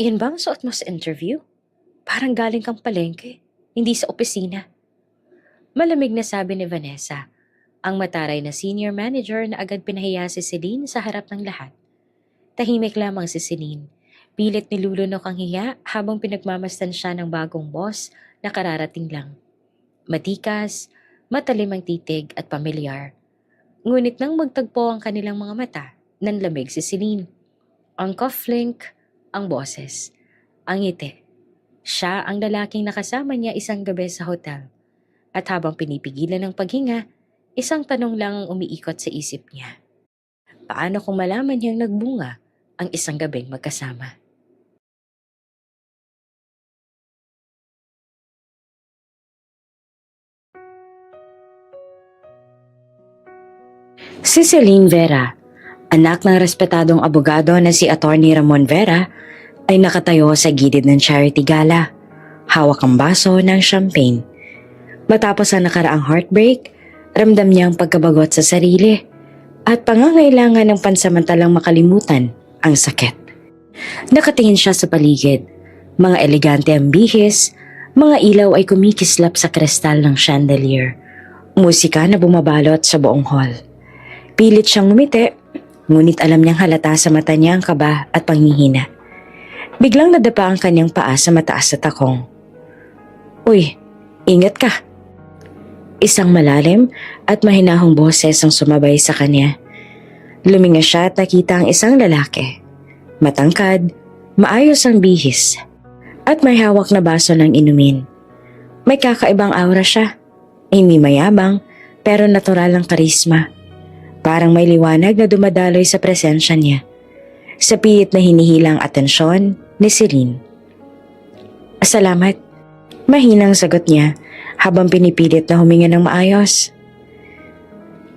Iyan ba ang suot mo sa interview? Parang galing kang palengke, hindi sa opisina. Malamig na sabi ni Vanessa, ang mataray na senior manager na agad pinahiya si Celine sa harap ng lahat. Tahimik lamang si Celine. Pilit nilulunok ang hiya habang pinagmamasdan siya ng bagong boss na kararating lang. Matikas, matalim ang titig at pamilyar. Ngunit nang magtagpo ang kanilang mga mata, nanlamig si Celine. Ang cufflink, ang boses, ang ngiti. Siya ang lalaking nakasama niya isang gabi sa hotel. At habang pinipigilan ng paghinga, isang tanong lang ang umiikot sa isip niya. Paano kung malaman niyang nagbunga ang isang gabing magkasama? Si Celine Vera, anak ng respetadong abogado na si Attorney Ramon Vera, ay nakatayo sa gilid ng charity gala. Hawak ang baso ng champagne. Matapos ang nakaraang heartbreak, ramdam niya ang pagkabagot sa sarili at pangangailangan ng pansamantalang makalimutan ang sakit. Nakatingin siya sa paligid. Mga elegante ang bihis, mga ilaw ay kumikislap sa kristal ng chandelier. Musika na bumabalot sa buong hall. Pilit siyang ngumiti, ngunit alam niyang halata sa mata niya ang kaba at panghihina. Biglang nadapa ang kanyang paa sa mataas na takong. Uy, ingat ka! Isang malalim at mahinahong boses ang sumabay sa kanya. Luminga siya at nakita ang isang lalaki. Matangkad, maayos ang bihis, at may hawak na baso ng inumin. May kakaibang aura siya. Hindi mayabang, pero natural ang karisma. Parang may liwanag na dumadaloy sa presensya niya. Sa pilit na hinihilang atensyon ni Celine. Salamat. Mahinang sagot niya habang pinipilit na huminga ng maayos.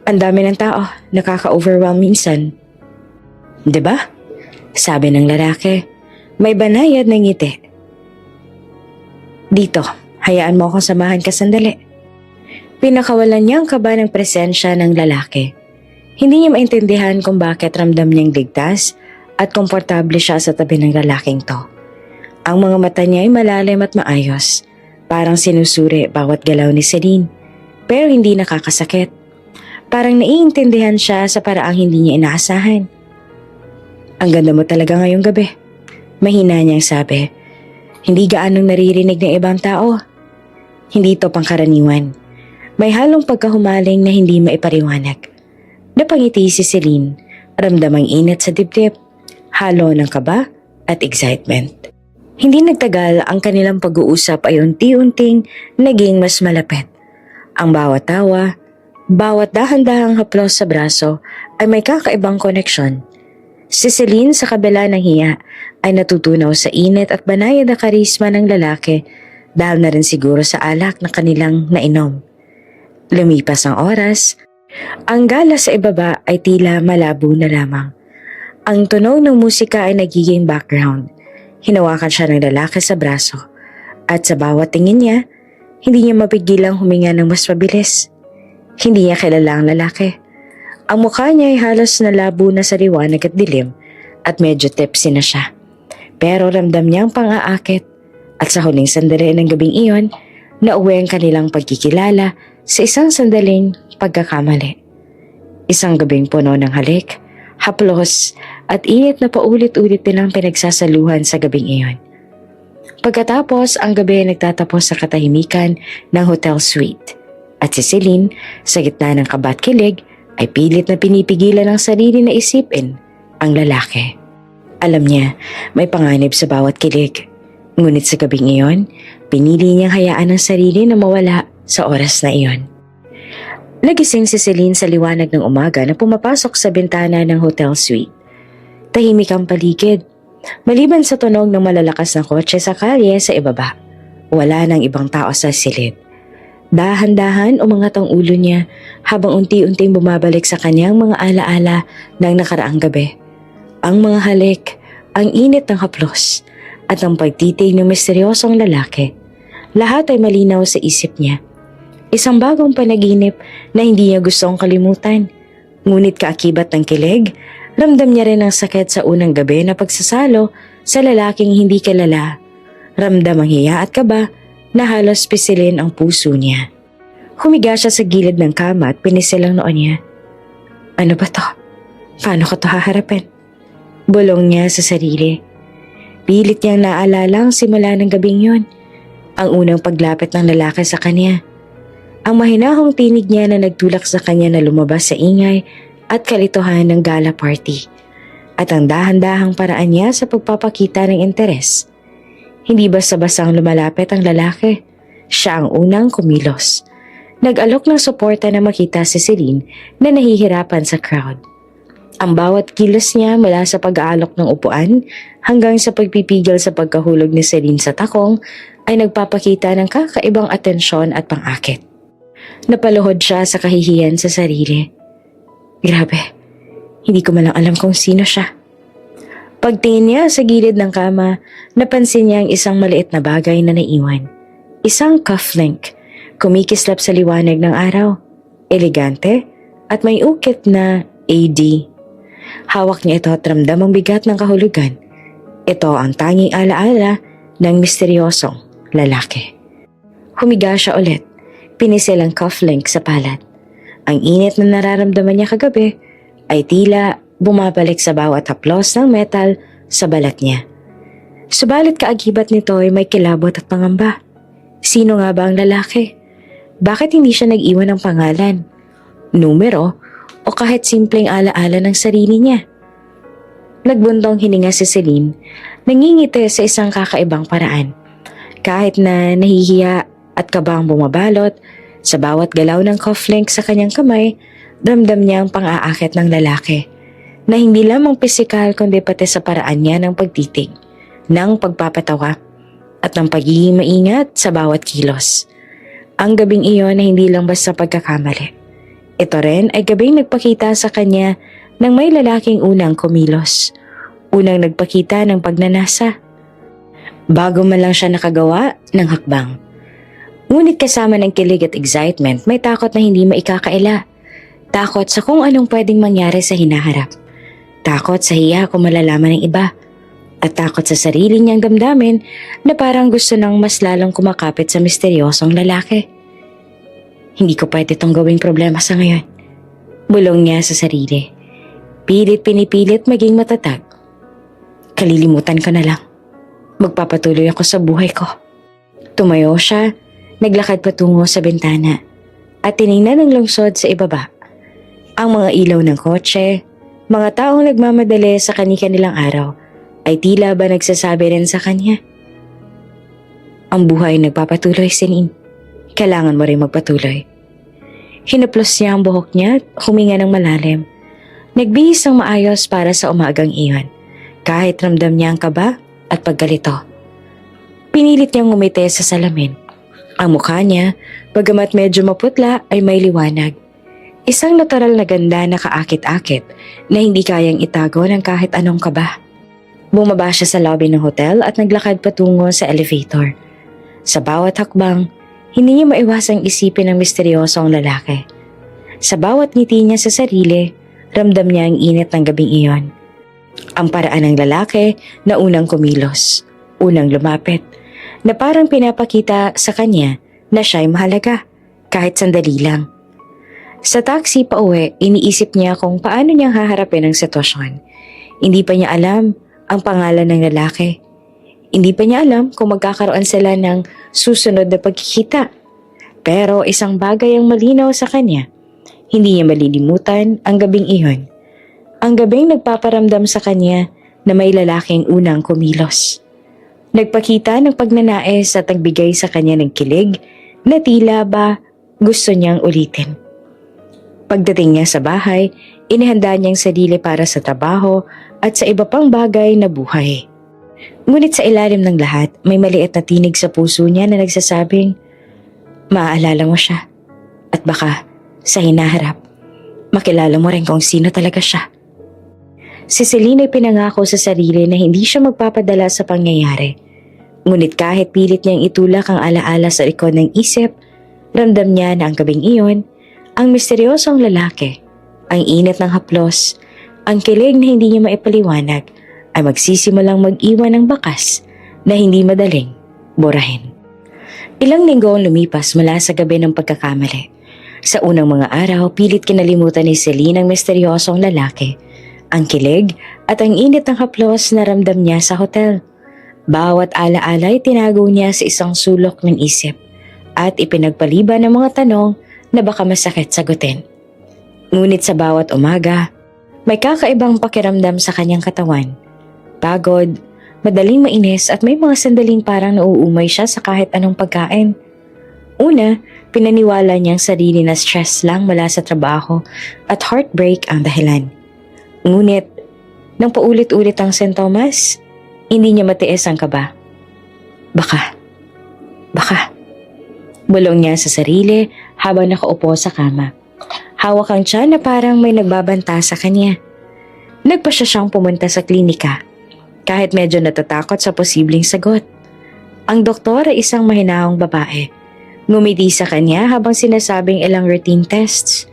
Ang dami ng tao, nakaka-overwhelm minsan. 'Di ba? Sabi ng lalaki, may banayad na ngiti. Dito, hayaan mo akong samahan ka sandali. Pinakawalan niya ang kaba ng presensya ng lalaki. Hindi niya maintindihan kung bakit ramdam niyang ligtas at komportable siya sa tabi ng lalaking to. Ang mga mata niya ay malalim at maayos, parang sinusuri bawat galaw ni Celine, pero hindi nakakasakit. Parang naiintindihan siya sa paraang hindi niya inaasahan. Ang ganda mo talaga ngayong gabi. Mahina niyang sabi. Hindi gaanong naririnig ng ibang tao. Hindi ito pangkaraniwan. May halong pagkahumaling na hindi maipariwanag. Napangiti si Celine, ramdam ang init sa dibdib, halo ng kaba at excitement. Hindi nagtagal ang kanilang pag-uusap ay unti-unting naging mas malapit. Ang bawat tawa, bawat dahan-dahang haplos sa braso ay may kakaibang koneksyon. Si Celine sa kabila ng hiya ay natutunaw sa init at banayad na karisma ng lalaki dahil na rin siguro sa alak na kanilang nainom. Lumipas ang oras, ang gala sa ibaba ay tila malabo na lamang. Ang tunog ng musika ay nagiging background. Hinawakan siya ng lalaki sa braso at sa bawat tingin niya, hindi niya mapigilang huminga ng mas mabilis. Hindi niya kilala ang lalaki. Ang mukha niya ay halos nalabo na sa liwanag at dilim at medyo tipsy na siya. Pero ramdam niya ang pang-aakit at sa huling sandali ng gabing iyon, nauwi ang kanilang pagkikilala sa isang sandaling pagkakamali. Isang gabing puno ng halik, haplos at init na paulit-ulit nilang pinagsasaluhan sa gabing iyon. Pagkatapos, ang gabi ay nagtatapos sa katahimikan ng hotel suite. At si Celine, sa gitna ng kaba at kilig, ay pilit na pinipigilan ang sarili na isipin ang lalaki. Alam niya, may panganib sa bawat kilig. Ngunit sa gabing iyon, pinili niyang hayaan ang sarili na mawala sa oras na iyon. Nagising si Celine sa liwanag ng umaga na pumapasok sa bintana ng hotel suite. Tahimik ang paligid. Maliban sa tunog ng malalakas na kotse sa kalye sa ibaba, wala nang ibang tao sa silid. Dahan-dahan umangat ang ulo niya habang unti-unting bumabalik sa kanyang mga alaala ng nakaraang gabi. Ang mga halik, ang init ng haplos, at ang pagtitig ng misteryosong lalaki. Lahat ay malinaw sa isip niya. Isang bagong panaginip na hindi niya gustong kalimutan. Ngunit kaakibat ng kilig, Ramdam niya rin ang sakit sa unang gabi na pagsasalo sa lalaking hindi kilala. Ramdam ang hiya at kaba na halos pisilin ang puso niya. Humiga siya sa gilid ng kama at pinisil ang noo niya. Ano ba to? Paano ko to haharapin? Bulong niya sa sarili. Pilit niyang naalala ang simula ng gabing yun. Ang unang paglapit ng lalaki sa kanya. Ang mahinahong tinig niya na nagtulak sa kanya na lumabas sa ingay at kalituhan ng gala party. At ang dahan-dahang paraan niya sa pagpapakita ng interes. Hindi basta-bastang lumalapit ang lalaki. Siya ang unang kumilos. Nag-alok ng suporta na makita si Celine na nahihirapan sa crowd. Ang bawat kilos niya mula sa pag-aalok ng upuan hanggang sa pagpipigil sa pagkahulog ni Celine sa takong ay nagpapakita ng kakaibang atensyon at pang-akit. Napaluhod siya sa kahihiyan sa sarili. Grabe, hindi ko malang alam kung sino siya. Pagtingin niya sa gilid ng kama, napansin niya ang isang maliit na bagay na naiwan. Isang cufflink, kumikislap sa liwanag ng araw. Elegante at may ukit na AD. Hawak niya ito at ramdam ang bigat ng kahulugan. Ito ang tanging alaala ng misteryosong lalaki. Humiga siya ulit. Pinisil ang cufflink sa palad. Ang init na nararamdaman niya kagabi ay tila bumabalik sa bawat haplos ng metal sa balat niya. Subalit kaagibat nito ay may kilabot at pangamba. Sino nga ba ang lalaki? Bakit hindi siya nag-iwan ng pangalan, numero, o kahit simpleng alaala ng sarili niya? Nagbuntong hininga si Celine, nangingiti sa isang kakaibang paraan. Kahit na nahihiya at kabang bumabalot, sa bawat galaw ng cufflink sa kanyang kamay, ramdam niya ang pang-aakit ng lalaki, na hindi lamang pisikal kundi pati sa paraan niya ng pagtitig, ng pagpapatawa, at ng pagiging maingat sa bawat kilos. Ang gabing iyon na hindi lang basta pagkakamali. Ito rin ay gabing nagpakita sa kanya ng may lalaking unang kumilos. Unang nagpakita ng pagnanasa. Bago man lang siya nakagawa ng hakbang. Ngunit kasama ng kilig at excitement, may takot na hindi maikakaila. Takot sa kung anong pwedeng mangyari sa hinaharap. Takot sa hiya kung malalaman ng iba. At takot sa sarili niyang damdamin na parang gusto nang mas lalong kumakapit sa misteryosong lalaki. Hindi ko pwede itong gawing problema sa ngayon. Bulong niya sa sarili. Pilit pinipilit maging matatag. Kalilimutan ko na lang. Magpapatuloy ako sa buhay ko. Tumayo siya, naglakad patungo sa bintana at tiningnan ang lungsod sa ibaba. Ang mga ilaw ng kotse, mga taong nagmamadali sa kani-kanilang araw ay tila ba nagsasabi rin sa kanya. Ang buhay nagpapatuloy, Celine. Kailangan mo rin magpatuloy. Hinaplos niya ang buhok niya at huminga ng malalim. Nagbihis ng maayos para sa umagang iyon, kahit ramdam niya ang kaba at paggalito. Pinilit niyang ngumiti sa salamin. Ang mukha niya, bagamat medyo maputla, ay may liwanag. Isang natural na ganda na kaakit-akit na hindi kayang itago ng kahit anong kaba. Bumaba siya sa lobby ng hotel at naglakad patungo sa elevator. Sa bawat hakbang, hindi niya maiwasang isipin ang misteryosong lalaki. Sa bawat ngiti niya sa sarili, ramdam niya ang init ng gabing iyon. Ang paraan ng lalaki na unang kumilos, unang lumapit, na parang pinapakita sa kanya na siya'y mahalaga, kahit sandali lang. Sa taxi pa uwi, iniisip niya kung paano niyang haharapin ang sitwasyon. Hindi pa niya alam ang pangalan ng lalaki. Hindi pa niya alam kung magkakaroon sila ng susunod na pagkikita. Pero isang bagay ang malinaw sa kanya. Hindi niya malilimutan ang gabing iyon. Ang gabing nagpaparamdam sa kanya na may lalaking unang kumilos. Nagpakita ng pagnanais at nagbigay sa kanya ng kilig na tila ba gusto niyang ulitin. Pagdating niya sa bahay, inihanda niyang sarili para sa trabaho at sa iba pang bagay na buhay. Ngunit sa ilalim ng lahat, may maliit na tinig sa puso niya na nagsasabing, maaalala mo siya. At baka, sa hinaharap, makilala mo rin kung sino talaga siya. Si Celine ay pinangako sa sarili na hindi siya magpapadala sa pangyayari. Ngunit kahit pilit niyang itulak ang alaala sa likod ng isip, ramdam niya na ang gabing iyon, ang misteryosong lalaki, ang init ng haplos, Ang kilig na hindi niya maipaliwanag ay magsisimulang mag-iwan ng bakas na hindi madaling burahin. Ilang linggo ang lumipas mula sa gabi ng pagkakamali. Sa unang mga araw, pilit kinalimutan ni Celine ang misteryosong lalaki, ang kilig at ang init ng haplos na ramdam niya sa hotel. Bawat alaala ay tinago niya sa isang sulok ng isip at ipinagpaliban ng mga tanong na baka masakit sagutin. Ngunit sa bawat umaga, may kakaibang pakiramdam sa kanyang katawan. Pagod, madaling mainis at may mga sandaling parang nauumay siya sa kahit anong pagkain. Una, pinaniwala niyang sarili na stress lang mula sa trabaho at heartbreak ang dahilan. Ngunit, nang paulit-ulit ang sintomas, hindi niya matiis ang kaba. Baka. Bulong niya sa sarili habang nakaupo sa kama. Hawak ang tiyan na parang may nagbabanta sa kanya. Nagpa siya siyang pumunta sa klinika, kahit medyo natatakot sa posibleng sagot. Ang doktor ay isang mahinahong babae. Ngumiti sa kanya habang sinasabing ilang routine tests.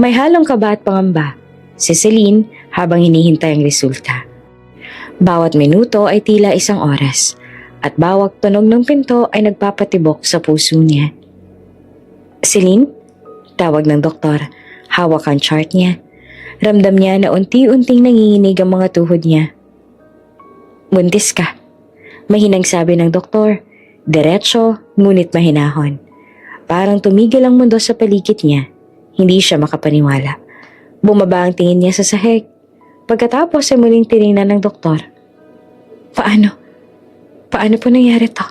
May halong kaba at pangamba si Celine habang hinihintay ang resulta. Bawat minuto ay tila isang oras at bawat tunog ng pinto ay nagpapatibok sa puso niya. Celine? Tawag ng doktor. Hawak ang chart niya. Ramdam niya na unti-unting nanginginig ang mga tuhod niya. Buntis ka. Mahinang sabi ng doktor. Diretso, ngunit mahinahon. Parang tumigil ang mundo sa paligid niya. Hindi siya makapaniwala. Bumaba ang tingin niya sa sahig. Pagkatapos ay muling tinignan ng doktor. Paano? Paano po nangyari to?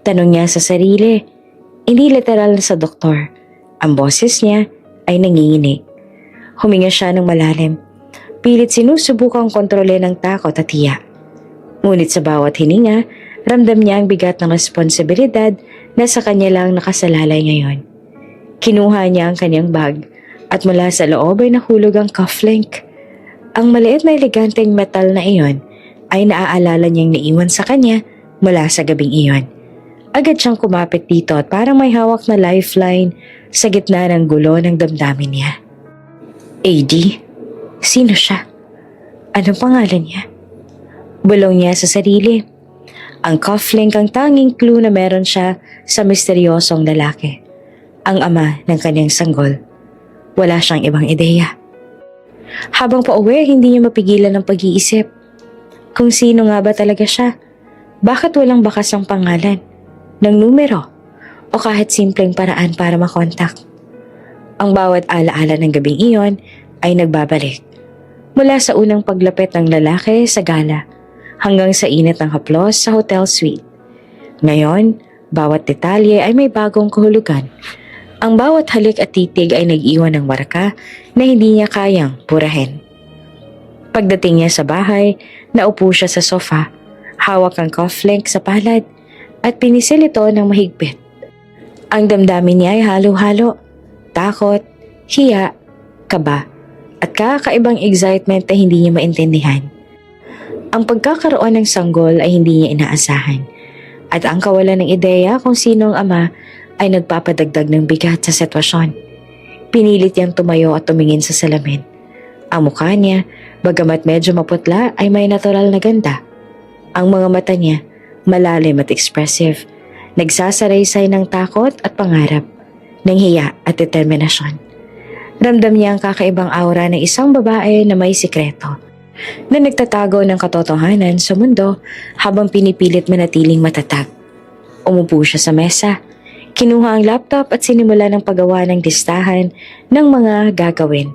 Tanong niya sa sarili. Hindi literal sa doktor. Ang boses niya ay nanginginig. Huminga siya ng malalim. Pilit sinusubukang kontrolin ng takot at hiya. Ngunit sa bawat hininga, ramdam niya ang bigat ng responsibilidad na sa kanya lang nakasalalay ngayon. Kinuha niya ang kanyang bag at mula sa loob ay nahulog ang cufflink. Ang maliit na eleganteng metal na iyon ay naaalala niyang naiwan sa kanya mula sa gabing iyon. Agad siyang kumapit dito at parang may hawak na lifeline sa gitna ng gulo ng damdamin niya. AD? Sino siya? Anong pangalan niya? Bulong niya sa sarili. Ang cufflink ang tanging clue na meron siya sa misteryosong lalaki. Ang ama ng kanyang sanggol. Wala siyang ibang ideya. Habang pauwi, hindi niya mapigilan ang pag-iisip. Kung sino nga ba talaga siya? Bakit walang bakas ang pangalan, ng numero, o kahit simpleng paraan para makontak? Ang bawat alaala ng gabing iyon ay nagbabalik. Mula sa unang paglapit ng lalaki sa gala, hanggang sa init ng haplos sa hotel suite. Ngayon, bawat detalye ay may bagong kahulugan. Ang bawat halik at titig ay nag-iwan ng marka na hindi niya kayang purahin. Pagdating niya sa bahay, naupo siya sa sofa, hawak ang cufflink sa palad at pinisil ito ng mahigpit. Ang damdamin niya ay halo-halo, takot, hiya, kaba, at kakaibang excitement na hindi niya maintindihan. Ang pagkakaroon ng sanggol ay hindi niya inaasahan at ang kawalan ng ideya kung sino ang ama ay nagpapadagdag ng bigat sa sitwasyon. Pinilit niyang tumayo at tumingin sa salamin. Ang mukha niya, bagamat medyo maputla, ay may natural na ganda. Ang mga mata niya, malalim at expressive, nagsasaraysay ng takot at pangarap, ng hiya at determinasyon. Ramdam niya ang kakaibang aura ng isang babae na may sikreto, na nagtatago ng katotohanan sa mundo habang pinipilit manatiling matatag. Umupo siya sa mesa, kinuha ang laptop at sinimula ng paggawa ng listahan ng mga gagawin.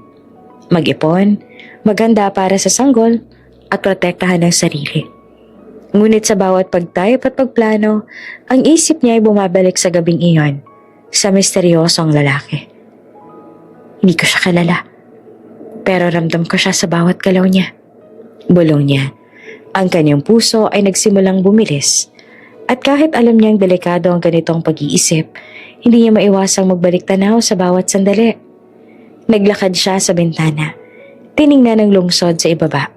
Mag-ipon, maganda para sa sanggol at protektahan ng sarili. Ngunit sa bawat pag-type at pagplano, ang isip niya ay bumabalik sa gabing iyon, sa misteryosong lalaki. Hindi ko siya kilala, pero ramdam ko siya sa bawat galaw niya. Bulong niya. Ang kanyang puso ay nagsimulang bumilis. At kahit alam niyang delikado ang ganitong pag-iisip, hindi niya maiwasang magbalik tanaw sa bawat sandali. Naglakad siya sa bintana. Tiningnan ang lungsod sa ibaba.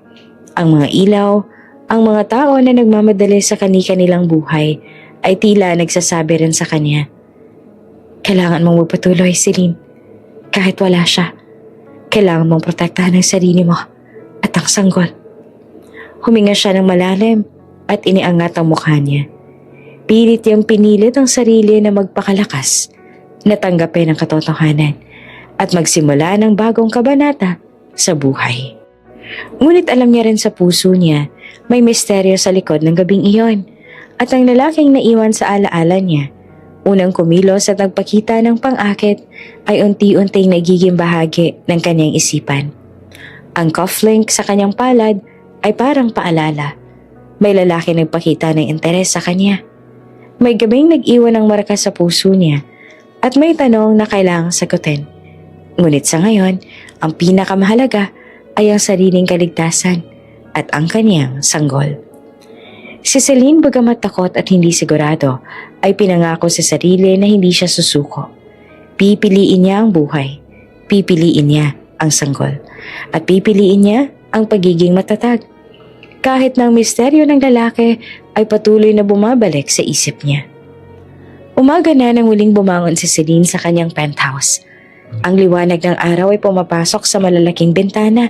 Ang mga ilaw, ang mga tao na nagmamadali sa kani-kanilang buhay ay tila nagsasabi rin sa kanya. Kailangan mong magpatuloy, Celine. Kahit wala siya, kailangan mong protektahan ang sarili mo. at ang sanggol. Huminga siya ng malalim at iniangat ang mukha niya. Pilit niyang pinilit ang sarili na magpakalakas, natanggapin ang katotohanan at magsimula ng bagong kabanata sa buhay. Ngunit alam niya rin sa puso niya, may misteryo sa likod ng gabing iyon at ang lalaking naiwan sa alaala niya, unang kumilos at nagpakita ng pang-akit ay unti-unting nagiging bahagi ng kanyang isipan. Ang cufflink sa kanyang palad ay parang paalala. May lalaki nagpakita ng interes sa kanya. May gabing nag-iwan ng marka sa puso niya at may tanong na kailangang sagutin. Ngunit sa ngayon, ang pinakamahalaga ay ang sariling kaligtasan at ang kaniyang sanggol. Si Celine, bagamat takot at hindi sigurado, ay pinangako sa sarili na hindi siya susuko. Pipiliin niya ang buhay, pipiliin niya ang sanggol, at pipiliin niya ang pagiging matatag. Kahit ng misteryo ng lalaki ay patuloy na bumabalik sa isip niya. Umaga na nang muling bumangon si Celine sa kanyang penthouse. Ang liwanag ng araw ay pumapasok sa malalaking bintana,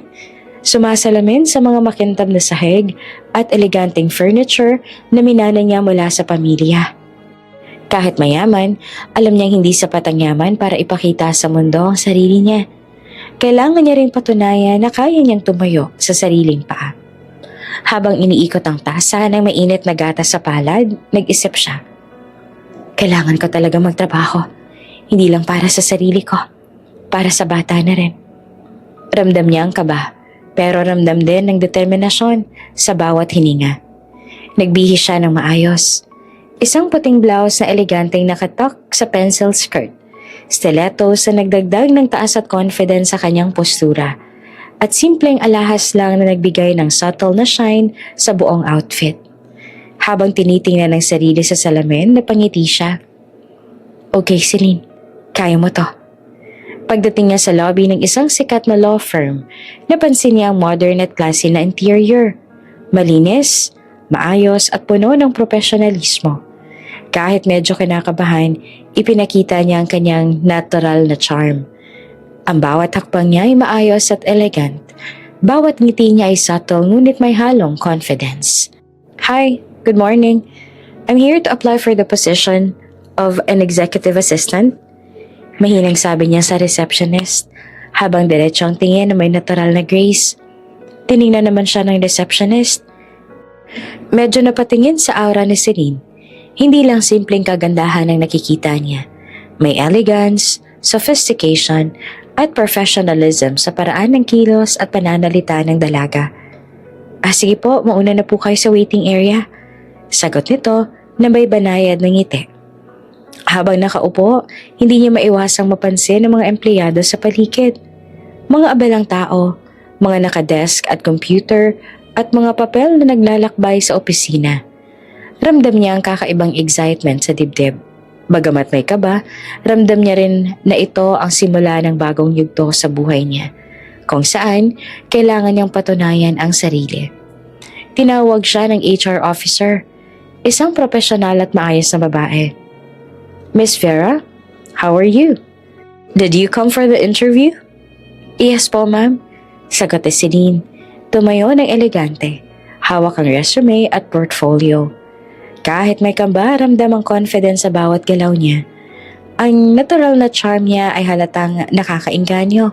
sumasalamin sa mga makintab na sahig at eleganteng furniture na minana niya mula sa pamilya. Kahit mayaman, alam niyang hindi sapat ang yaman para ipakita sa mundo ang sarili niya. Kailangan niya ring patunayan na kaya niyang tumayo sa sariling paa. Habang iniikot ang tasa ng mainit na gatas sa palad, nag-isip siya. Kailangan ko talaga magtrabaho. Hindi lang para sa sarili ko, para sa bata na rin. Ramdam niya ang kaba, pero ramdam din ng determinasyon sa bawat hininga. Nagbihis siya ng maayos. Isang puting blouse na eleganteng nakatak sa pencil skirt. Stilettos na nagdagdag ng taas at confidence sa kanyang postura. At simpleng alahas lang na nagbigay ng subtle na shine sa buong outfit. Habang tinitingnan ng sarili sa salamin, napangiti siya. Okay, Celine, kaya mo to. Pagdating niya sa lobby ng isang sikat na law firm, napansin niya ang modern at classy na interior. Malinis, maayos at puno ng profesionalismo. Kahit medyo kinakabahan, ipinakita niya ang kanyang natural na charm. Ang bawat hakbang niya ay maayos at elegant. Bawat ngiti niya ay subtle ngunit may halong confidence. Hi, good morning. I'm here to apply for the position of an executive assistant. Mahinang sabi niya sa receptionist habang diretso ang tingin na may natural na grace. Tiningnan naman siya ng receptionist. Medyo napatingin sa aura ni Celine. Hindi lang simpleng kagandahan ang nakikita niya. May elegance, sophistication, at professionalism sa paraan ng kilos at pananalita ng dalaga. Sige po, mauna na po kayo sa waiting area. Sagot nito na may banayad ng ngiti. Habang nakaupo, hindi niya maiwasang mapansin ang mga empleyado sa paligid. Mga abalang tao, mga nakadesk at computer, at mga papel na naglalakbay sa opisina. Ramdam niya ang kakaibang excitement sa dibdib. Bagamat may kaba, ramdam niya rin na ito ang simula ng bagong yugto sa buhay niya, kung saan kailangan niyang patunayan ang sarili. Tinawag siya ng HR officer, isang profesional at maayos na babae. Miss Vera, how are you? Did you come for the interview? Yes po, ma'am. Sagot ni Celine. Tumayo ng elegante. Hawak ang resume at portfolio. Kahit may kamba, ramdam ang confidence sa bawat galaw niya. Ang natural na charm niya ay halatang nakakainganyo.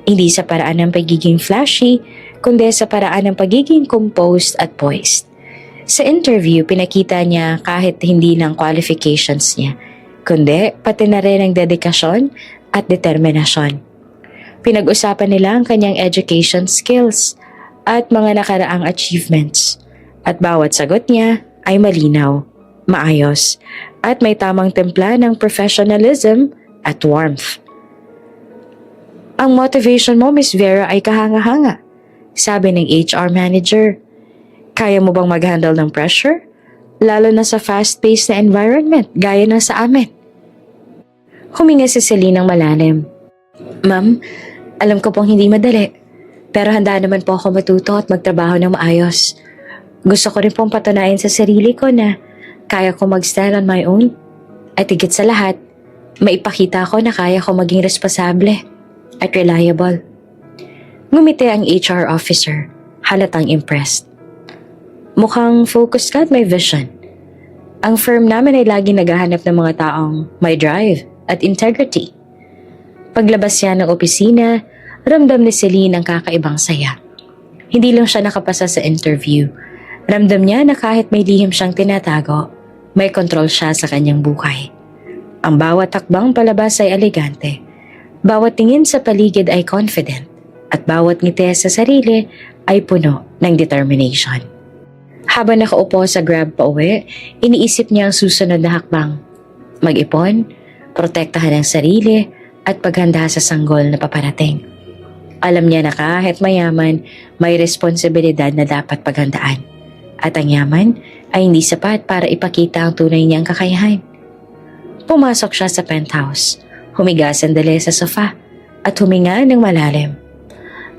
Hindi sa paraan ng pagiging flashy, kundi sa paraan ng pagiging composed at poised. Sa interview, pinakita niya kahit hindi lang qualifications niya, kundi pati na rin ang dedikasyon at determinasyon. Pinag-usapan nila ang kanyang education skills at mga nakaraang achievements. At bawat sagot niya ay malinaw, maayos, at may tamang templa ng professionalism at warmth. Ang motivation mo, Miss Vera, ay kahanga-hanga, sabi ng HR manager. Kaya mo bang mag-handle ng pressure? Lalo na sa fast-paced na environment gaya ng sa amin. Huminga si Celine ng malalim. Ma'am, alam ko pong hindi madali, pero handa naman po ako matuto at magtrabaho ng maayos. Gusto ko rin pong patunayan sa sarili ko na kaya ko mag-stand on my own. At higit sa lahat, maipakita ko na kaya ko maging responsable at reliable. Ngumiti ang HR officer. halatang impressed. Mukhang focused ka at may vision. Ang firm namin ay lagi naghahanap ng mga taong may drive at integrity. Paglabas niya ng opisina, ramdam ni Celine ang kakaibang saya. Hindi lang siya nakapasa sa interview. Ramdam niya na kahit may lihim siyang tinatago, may kontrol siya sa kanyang buhay. Ang bawat hakbang palabas ay elegante. Bawat tingin sa paligid ay confident. At bawat ngiti sa sarili ay puno ng determination. Habang nakaupo sa grab pa uwi, iniisip niya ang susunod na hakbang. Mag-ipon, protektahan ang sarili, at paghanda sa sanggol na paparating. Alam niya na kahit mayaman, may responsibilidad na dapat paghandaan. At ang yaman ay hindi sapat para ipakita ang tunay niyang kakayahan. Pumasok siya sa penthouse, humiga sandali sa sofa, at huminga ng malalim.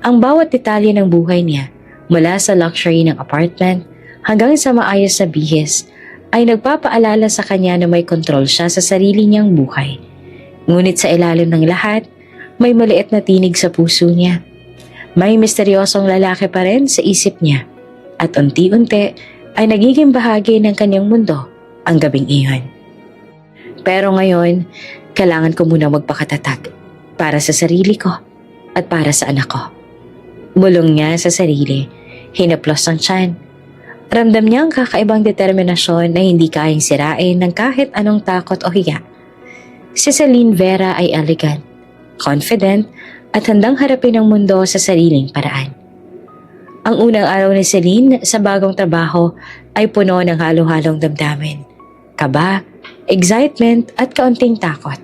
Ang bawat detalye ng buhay niya, mula sa luxury ng apartment hanggang sa maayos na bihis, ay nagpapaalala sa kanya na may kontrol siya sa sarili niyang buhay. Ngunit sa ilalim ng lahat, may maliit na tinig sa puso niya. May misteryosong lalaki pa rin sa isip niya, at unti-unti ay nagiging bahagi ng kanyang mundo ang gabing iyon. Pero ngayon, kailangan ko muna magpakatatag para sa sarili ko at para sa anak ko. Bulong niya sa sarili, hinaplos ang tiyan. Ramdam niya ang kakaibang determinasyon na hindi kayang sirain ng kahit anong takot o hiya. Si Celine Vera ay elegant, confident at handang harapin ang mundo sa sariling paraan. Ang unang araw ni Celine sa bagong trabaho ay puno ng halo-halong damdamin, kaba, excitement at kaunting takot.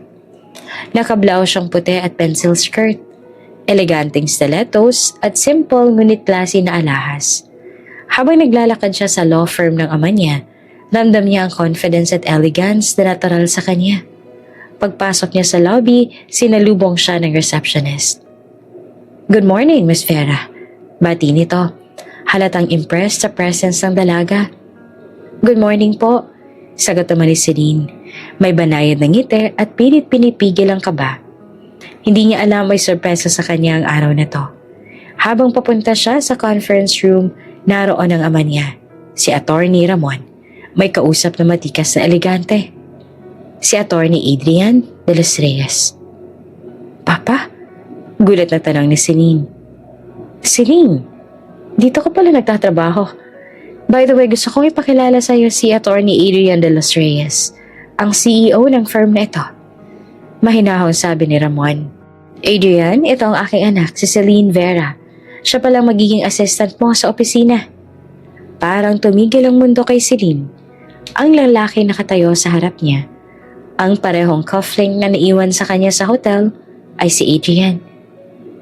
Nakablaw siyang puti at pencil skirt, eleganteng stilettos at simple ngunit classy na alahas. Habang naglalakad siya sa law firm ng ama niya, ramdam niya ang confidence at elegance na natural sa kanya. Pagpasok niya sa lobby, sinalubong siya ng receptionist. "Good morning, Miss Vera." Bati nito, halatang impressed sa presence ng dalaga. "Good morning po," sagot naman ni Celine. May banayad ng ngiti at pilit pinipigil ang kaba. Hindi niya alam may sorpresa sa kanya ang araw na to. Habang papunta siya sa conference room, naroon ang ama niya, si Attorney Ramon. May kausap na matikas na elegante. Si Attorney Adrian de los Reyes. "Papa?" Gulat na tanong ni Celine. "Celine, dito ka pala nagtatrabaho. By the way, gusto kong ipakilala sa iyo si Attorney Adrian de los Reyes, ang CEO ng firm na ito." Mahinahon sabi ni Ramon. "Adrian, ito ang aking anak, si Celine Vera. Siya palang magiging assistant mo sa opisina." Parang tumigil ang mundo kay Celine. Ang lalaki nakatayo sa harap niya. Ang parehong cufflink na naiwan sa kanya sa hotel ay si Adrian.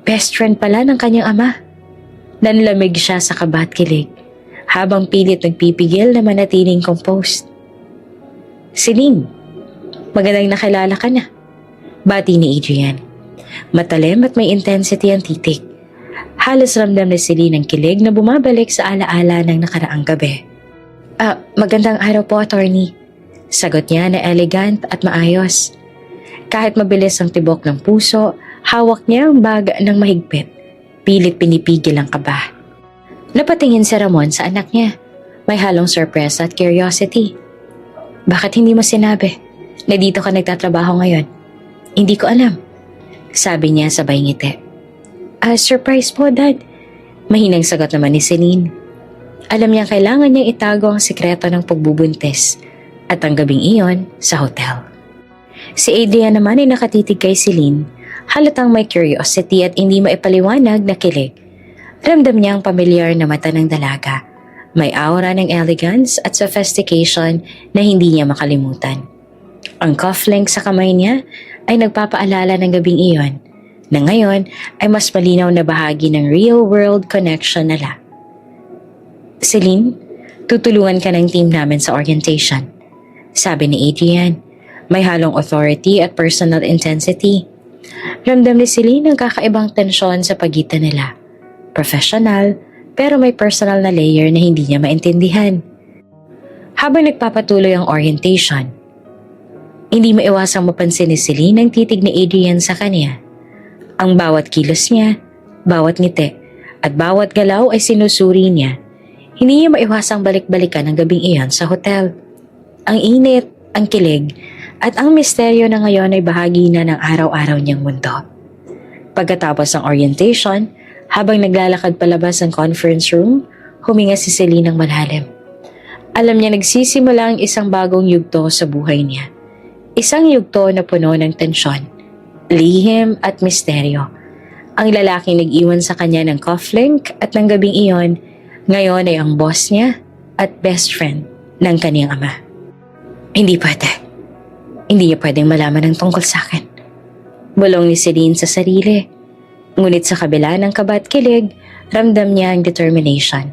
Best friend pala ng kanyang ama. Nanlamig siya sa kaba at kilig, habang pilit nagpipigil na manatiling composed. "Celine, magandang nakilala ka na," bati ni Adrian. Matalim at may intensity ang titig. Halos ramdam ni Celine ang kilig na bumabalik sa alaala ng nakaraang gabi. Magandang araw po, attorney," sagot niya na elegant at maayos. Kahit mabilis ang tibok ng puso, hawak niya ang bag ng mahigpit. Pilit pinipigil ang kaba. Napatingin si Ramon sa anak niya. May halong surprise at curiosity. "Bakit hindi mo sinabi na dito ka nagtatrabaho ngayon?" "Hindi ko alam," sabi niya sabay ngiti. Surprise po, Dad," mahinang sagot naman ni Celine. Alam niya kailangan niyang itago ang sikreto ng pagbubuntis at ang gabing iyon sa hotel. Si Adrian naman ay nakatitig kay Celine, halatang may curiosity at hindi maipaliwanag na kilig. Ramdam niya ang pamilyar na mata ng dalaga. May aura ng elegance at sophistication na hindi niya makalimutan. Ang cufflink sa kamay niya ay nagpapaalala ng gabing iyon, na ngayon ay mas malinaw na bahagi ng real-world connection nila. "Celine, tutulungan ka ng team namin sa orientation," sabi ni Adrian. May halong authority at personal intensity. Ramdam ni Celine ang kakaibang tensyon sa pagitan nila. Professional, pero may personal na layer na hindi niya maintindihan. Habang nagpapatuloy ang orientation, hindi maiwasang mapansin ni Celine ang titig ni Adrian sa kanya. Ang bawat kilos niya, bawat ngiti, At bawat galaw ay sinusuri niya. Hindi niya maiwasang balik-balikan ang gabing iyon sa hotel. Ang init, ang kilig, at ang misteryo na ngayon ay bahagi na ng araw-araw niyang mundo. Pagkatapos ng orientation, habang naglalakad palabas ng conference room, huminga si Celine ng malalim. Alam niya nagsisimula ang isang bagong yugto sa buhay niya. Isang yugto na puno ng tensyon, lihim at misteryo. Ang lalaking nag-iwan sa kanya ng cufflink at ng gabing iyon, ngayon ay ang boss niya at best friend ng kaniyang ama. Hindi pwede. Hindi niya pwedeng malaman ang tungkol sa akin. Bulong ni Celine sa sarili. Ngunit sa kabila ng kaba at kilig, ramdam niya ang determination.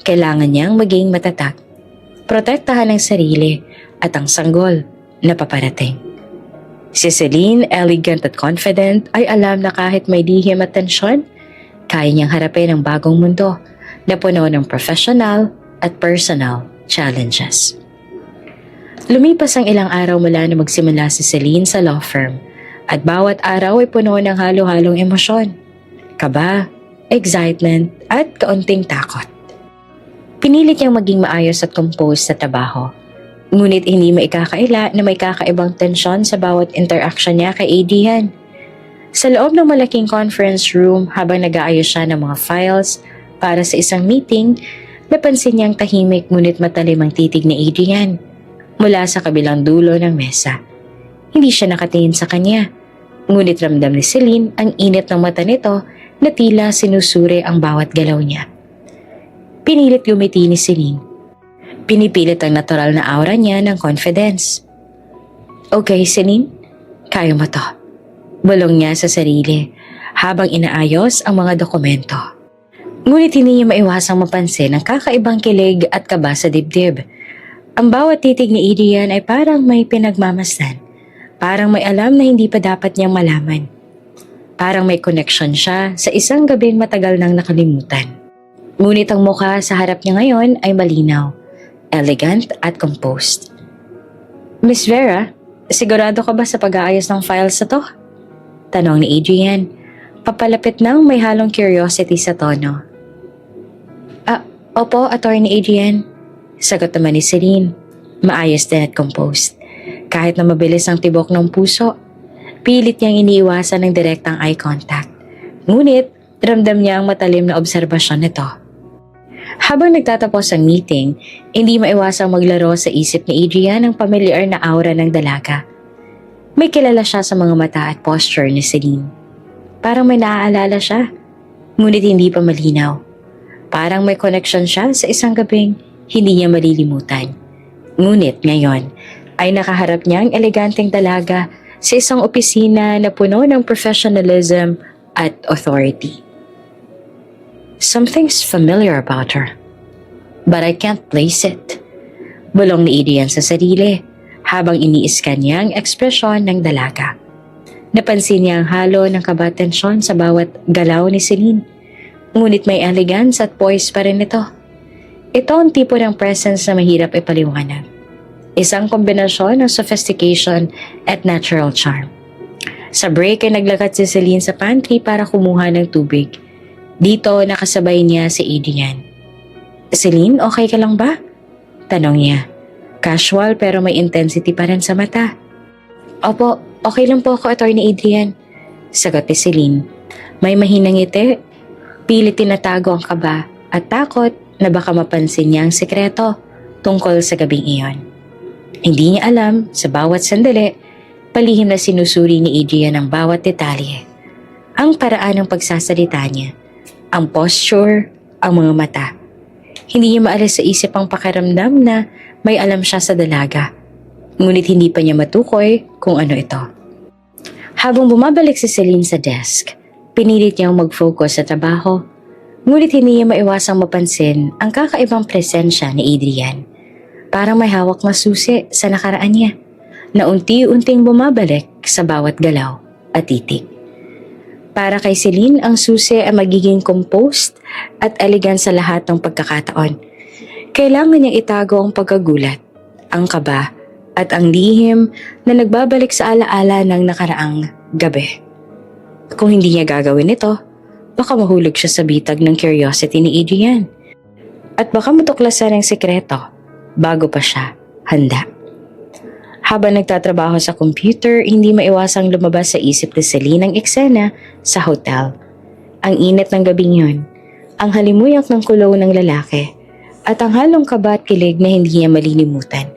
Kailangan niyang maging matatag, protektahan ang sarili at ang sanggol na paparating. Si Celine, elegant at confident, ay alam na kahit may lihim at tensyon, kaya niyang harapin ang bagong mundo na puno ng professional at personal challenges. Lumipas ang ilang araw mula na magsimula si Celine sa law firm at bawat araw ay puno ng halo-halong emosyon, kaba, excitement at kaunting takot. Pinilit niyang maging maayos at composed sa trabaho. Ngunit hindi maikakaila na may kakaibang tensyon sa bawat interaction niya kay Adrian. Sa loob ng malaking conference room habang nag-aayos siya ng mga files para sa isang meeting, napansin niyang tahimik ngunit matalim ang titig ni Adrian mula sa kabilang dulo ng mesa. Hindi siya nakatingin sa kanya, ngunit ramdam ni Celine ang init ng mata nito na tila sinusuri ang bawat galaw niya. Pinilit gumiti ni Celine. Pinipilit ang natural na aura niya ng confidence. Okay, Celine, kaya mo to. Bulong niya sa sarili habang inaayos ang mga dokumento. Ngunit hindi niya maiwasang mapansin ang kakaibang kilig at kaba sa dibdib. Ang bawat titig ni Adrian ay parang may pinagmamasdan. Parang may alam na hindi pa dapat niyang malaman. Parang may connection siya sa isang gabing matagal nang nakalimutan. Ngunit ang mukha sa harap niya ngayon ay malinaw, elegant at composed. Miss Vera, sigurado ka ba sa pag-aayos ng files na to? Tanong ni Adrian, papalapit nang may halong curiosity sa tono. Opo, Attorney Adrian. Sagot naman ni Celine, maayos din at composed. Kahit na mabilis ang tibok ng puso, pilit niyang iniiwasan ng direktang eye contact. Ngunit, ramdam niya ang matalim na obserbasyon nito. Habang nagtatapos ang meeting, hindi maiwasang maglaro sa isip ni Adrian ang pamilyar na aura ng dalaga. May kilala siya sa mga mata at posture ni Celine. Parang may naaalala siya, ngunit hindi pa malinaw. Parang may connection siya sa isang gabing hindi niya malilimutan. Ngunit ngayon, ay nakaharap niya ang eleganteng dalaga sa isang opisina na puno ng professionalism at authority. Something's familiar about her, but I can't place it. Bulong ni Adrian sa sarili habang iniiskan niya ang ekspresyon ng dalaga. Napansin niya ang halo ng kabatensyon sa bawat galaw ni Celine, ngunit may elegance at poise pa rin ito. Ito ang tipo ng presence na mahirap ipaliwanag. Isang kombinasyon ng sophistication at natural charm. Sa break ay naglakad si Celine sa pantry para kumuha ng tubig. Dito nakasabay niya si Adrian. Celine, okay ka lang ba? Tanong niya. Casual pero may intensity pa rin sa mata. Opo, okay lang po ako, Attorney Adrian. Sagot ni Celine. May mahinang ngiti. Pilit tinatago ang kaba at takot na baka mapansin niya ang sekreto tungkol sa gabing iyon. Hindi niya alam, sa bawat sandali, palihim na sinusuri ni Adrian ang bawat detalye. Ang paraan ng pagsasalita niya, ang posture, ang mga mata. Hindi niya maalis sa isip ang pakiramdam na may alam siya sa dalaga. Ngunit hindi pa niya matukoy kung ano ito. Habang bumabalik si Celine sa desk, pinilit niyang mag-focus sa trabaho. Ngunit hindi niya maiwasang mapansin ang kakaibang presensya ni Adrian. Parang may hawak na susi sa nakaraan niya na unti-unting bumabalik sa bawat galaw at titig. Para kay Celine, ang susi ay magiging composed at elegant sa lahat ng pagkakataon. Kailangan niyang itago ang pagkagulat, ang kaba at ang lihim na nagbabalik sa alaala ng nakaraang gabi. Kung hindi niya gagawin ito, Baka mahulog siya sa bitag ng curiosity ni Adrian. At baka matuklasan ang sekreto bago pa siya handa. Habang nagtatrabaho sa computer, hindi maiwasang lumabas sa isip ni Celine ang eksena sa hotel. Ang init ng gabing yun, ang halimuyak ng kulo ng lalaki, at ang halong kaba at kilig na hindi niya malilimutan.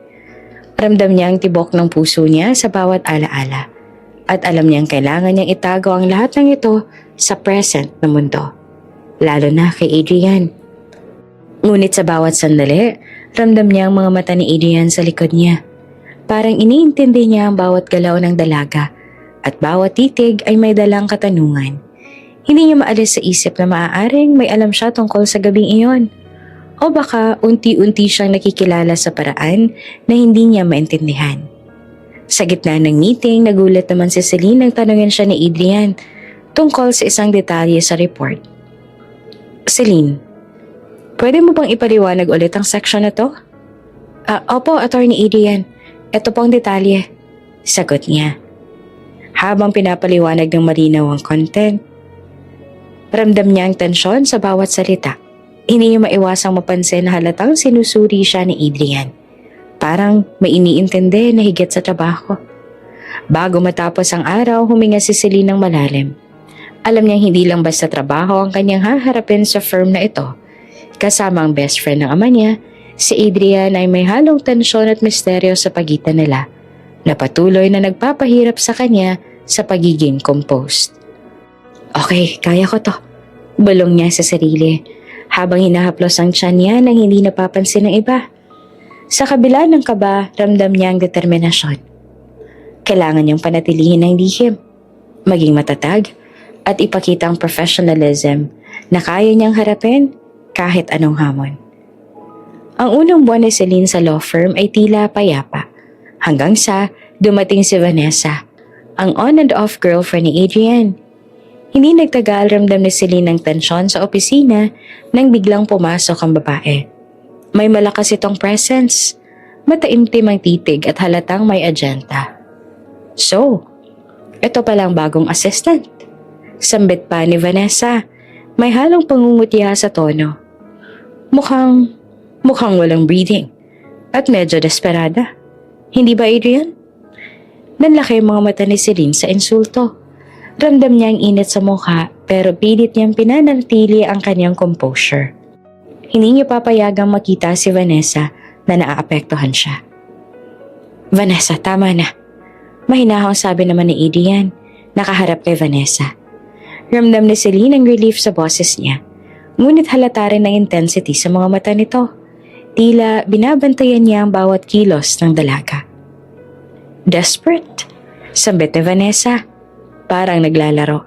Ramdam niya ang tibok ng puso niya sa bawat alaala, at alam niyang kailangan niyang itago ang lahat ng ito sa present na mundo, lalo na kay Adrian. Ngunit sa bawat sandali, ramdam niya ang mga mata ni Adrian sa likod niya. Parang iniintindi niya ang bawat galaw ng dalaga at bawat titig ay may dalang katanungan. Hindi niya maalis sa isip na maaaring may alam siya tungkol sa gabing iyon. O baka unti-unti siyang nakikilala sa paraan na hindi niya maintindihan. Sa gitna ng meeting, nagulat naman si Celine nang tanungin siya ni Adrian tungkol sa isang detalye sa report. Celine, pwede mo bang ipaliwanag ulit ang section na to? Opo, Attorney Adrian. Ito po ang detalye. Sagot niya. Habang pinapaliwanag ng malinaw ang content, ramdam niya ang tensyon sa bawat salita. Hindi niya maiwasang mapansin na halatang sinusuri siya ni Adrian. Parang may iniintindi na higit sa trabaho. Bago matapos ang araw, huminga si Celine ng malalim. Alam niyang hindi lang basta trabaho ang kanyang haharapin sa firm na ito. Kasama ang best friend ng ama niya, si Adrian ay may halong tensyon at misteryo sa pagitan nila na patuloy na nagpapahirap sa kanya sa pagiging composed. Okay, kaya ko to. Bulong niya sa sarili habang hinahaplos ang tiyan niya nang hindi napapansin ng iba. Sa kabila ng kaba, ramdam niya ang determinasyon. Kailangan niyang panatilihin ang lihim, maging matatag, at ipakita ang professionalism na kaya niyang harapin kahit anong hamon. Ang unang buwan ni Celine sa law firm ay tila payapa, hanggang sa dumating si Vanessa, ang on and off girlfriend ni Adrian. Hindi nagtagal ramdam ni Celine ng tensyon sa opisina nang biglang pumasok ang babae. May malakas itong presence, mataimtim ang titig at halatang may agenda. So, ito palang bagong assistant. Sambit pa ni Vanessa, may halong pangungutya sa tono. Mukhang walang breathing at medyo desperada. Hindi ba, Adrian? Nanlaki ang mga mata ni Celine sa insulto. Ramdam niya ang init sa mukha pero pilit niyang pinanatili ang kanyang composure. Hindi niya papayagang makita si Vanessa na naaapektuhan siya. Vanessa, tama na. Mahinahong sabi naman ni Adrian, nakaharap kay Vanessa. Ramdam ni Celine ang relief sa boses niya, ngunit halata rin ang intensity sa mga mata nito. Tila binabantayan niya ang bawat kilos ng dalaga. Desperate? Sambit ni Vanessa. Parang naglalaro.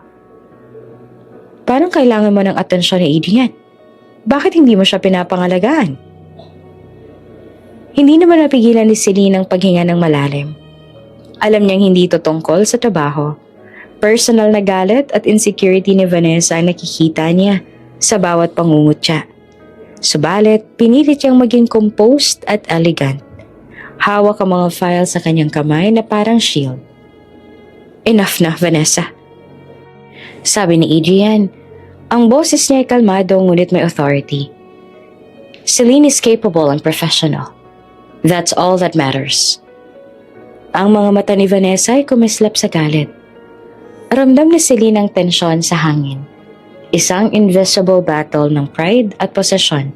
Parang kailangan mo ng atensyon ni Adrian. Bakit hindi mo siya pinapangalagaan? Hindi naman napigilan ni Celine ang paghinga ng malalim. Alam niyang hindi ito tungkol sa trabaho. Personal na galit at insecurity ni Vanessa ang nakikita niya sa bawat pangungutya. Subalit, pinilit niyang maging composed at elegant. Hawak ang mga file sa kanyang kamay na parang shield. Enough na, Vanessa. Sabi ni Adrian, ang boses niya ay kalmado ngunit may authority. Celine is capable and professional. That's all that matters. Ang mga mata ni Vanessa ay kumislap sa galit. Ramdam ni Celine ang tensyon sa hangin. Isang invisible battle ng pride at posesyon.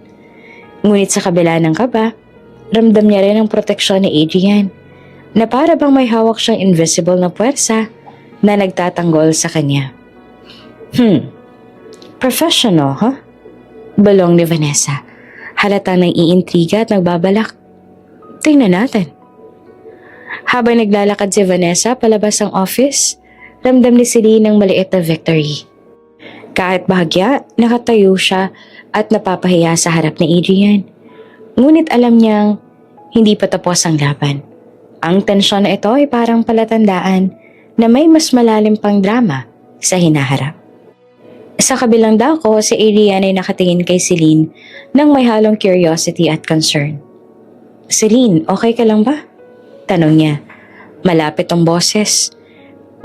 Ngunit sa kabila ng kaba, ramdam niya rin ang proteksyon ni Adrian na para bang may hawak siyang invisible na puwersa na nagtatanggol sa kanya. Professional, huh? Balong ni Vanessa. Halatang nang iintriga at nagbabalak. Tingnan natin. Habang naglalakad si Vanessa palabas ng office, ramdam ni Celine ang maliit na victory. Kahit bahagya, nakatayo siya at napapahiya sa harap ni Adrian. Ngunit alam niyang hindi pa tapos ang laban. Ang tensyon na ito ay parang palatandaan na may mas malalim pang drama sa hinaharap. Sa kabilang dako, si Adrian ay nakatingin kay Celine nang may halong curiosity at concern. Celine, okay ka lang ba? Tanong niya. Malapit ang boses.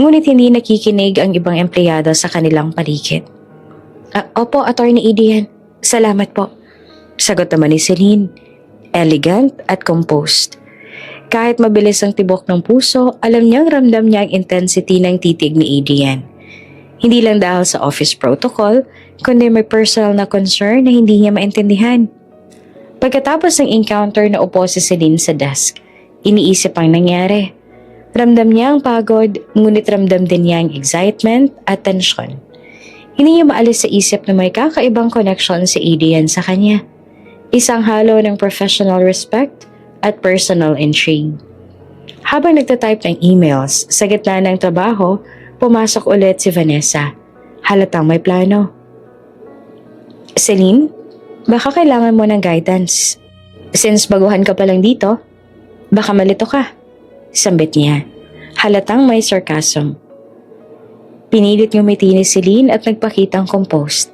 Ngunit hindi nakikinig ang ibang empleyado sa kanilang paligid. Opo, Attorney Adrian. Salamat po. Sagot naman ni Celine, elegant at composed. Kahit mabilis ang tibok ng puso, alam niyang ramdam niya ang intensity ng titig ni Adrian. Hindi lang dahil sa office protocol, kundi may personal na concern na hindi niya maintindihan. Pagkatapos ng encounter na upo si Celine sa desk, iniisip ang nangyari. Ramdam niya ang pagod, ngunit ramdam din niya ang excitement at tensyon. Hindi niya maalis sa isip na may kakaibang connection si Adrian sa kanya. Isang halo ng professional respect at personal intrigue. Habang nagtatype ng emails, sa gitna ng trabaho, pumasok ulit si Vanessa. Halatang may plano. Celine, baka kailangan mo ng guidance. Since baguhan ka pa lang dito, baka malito ka. Sambit niya. Halatang may sarcasm. Pinilit ngumiti ni Celine at nagpakitang composed.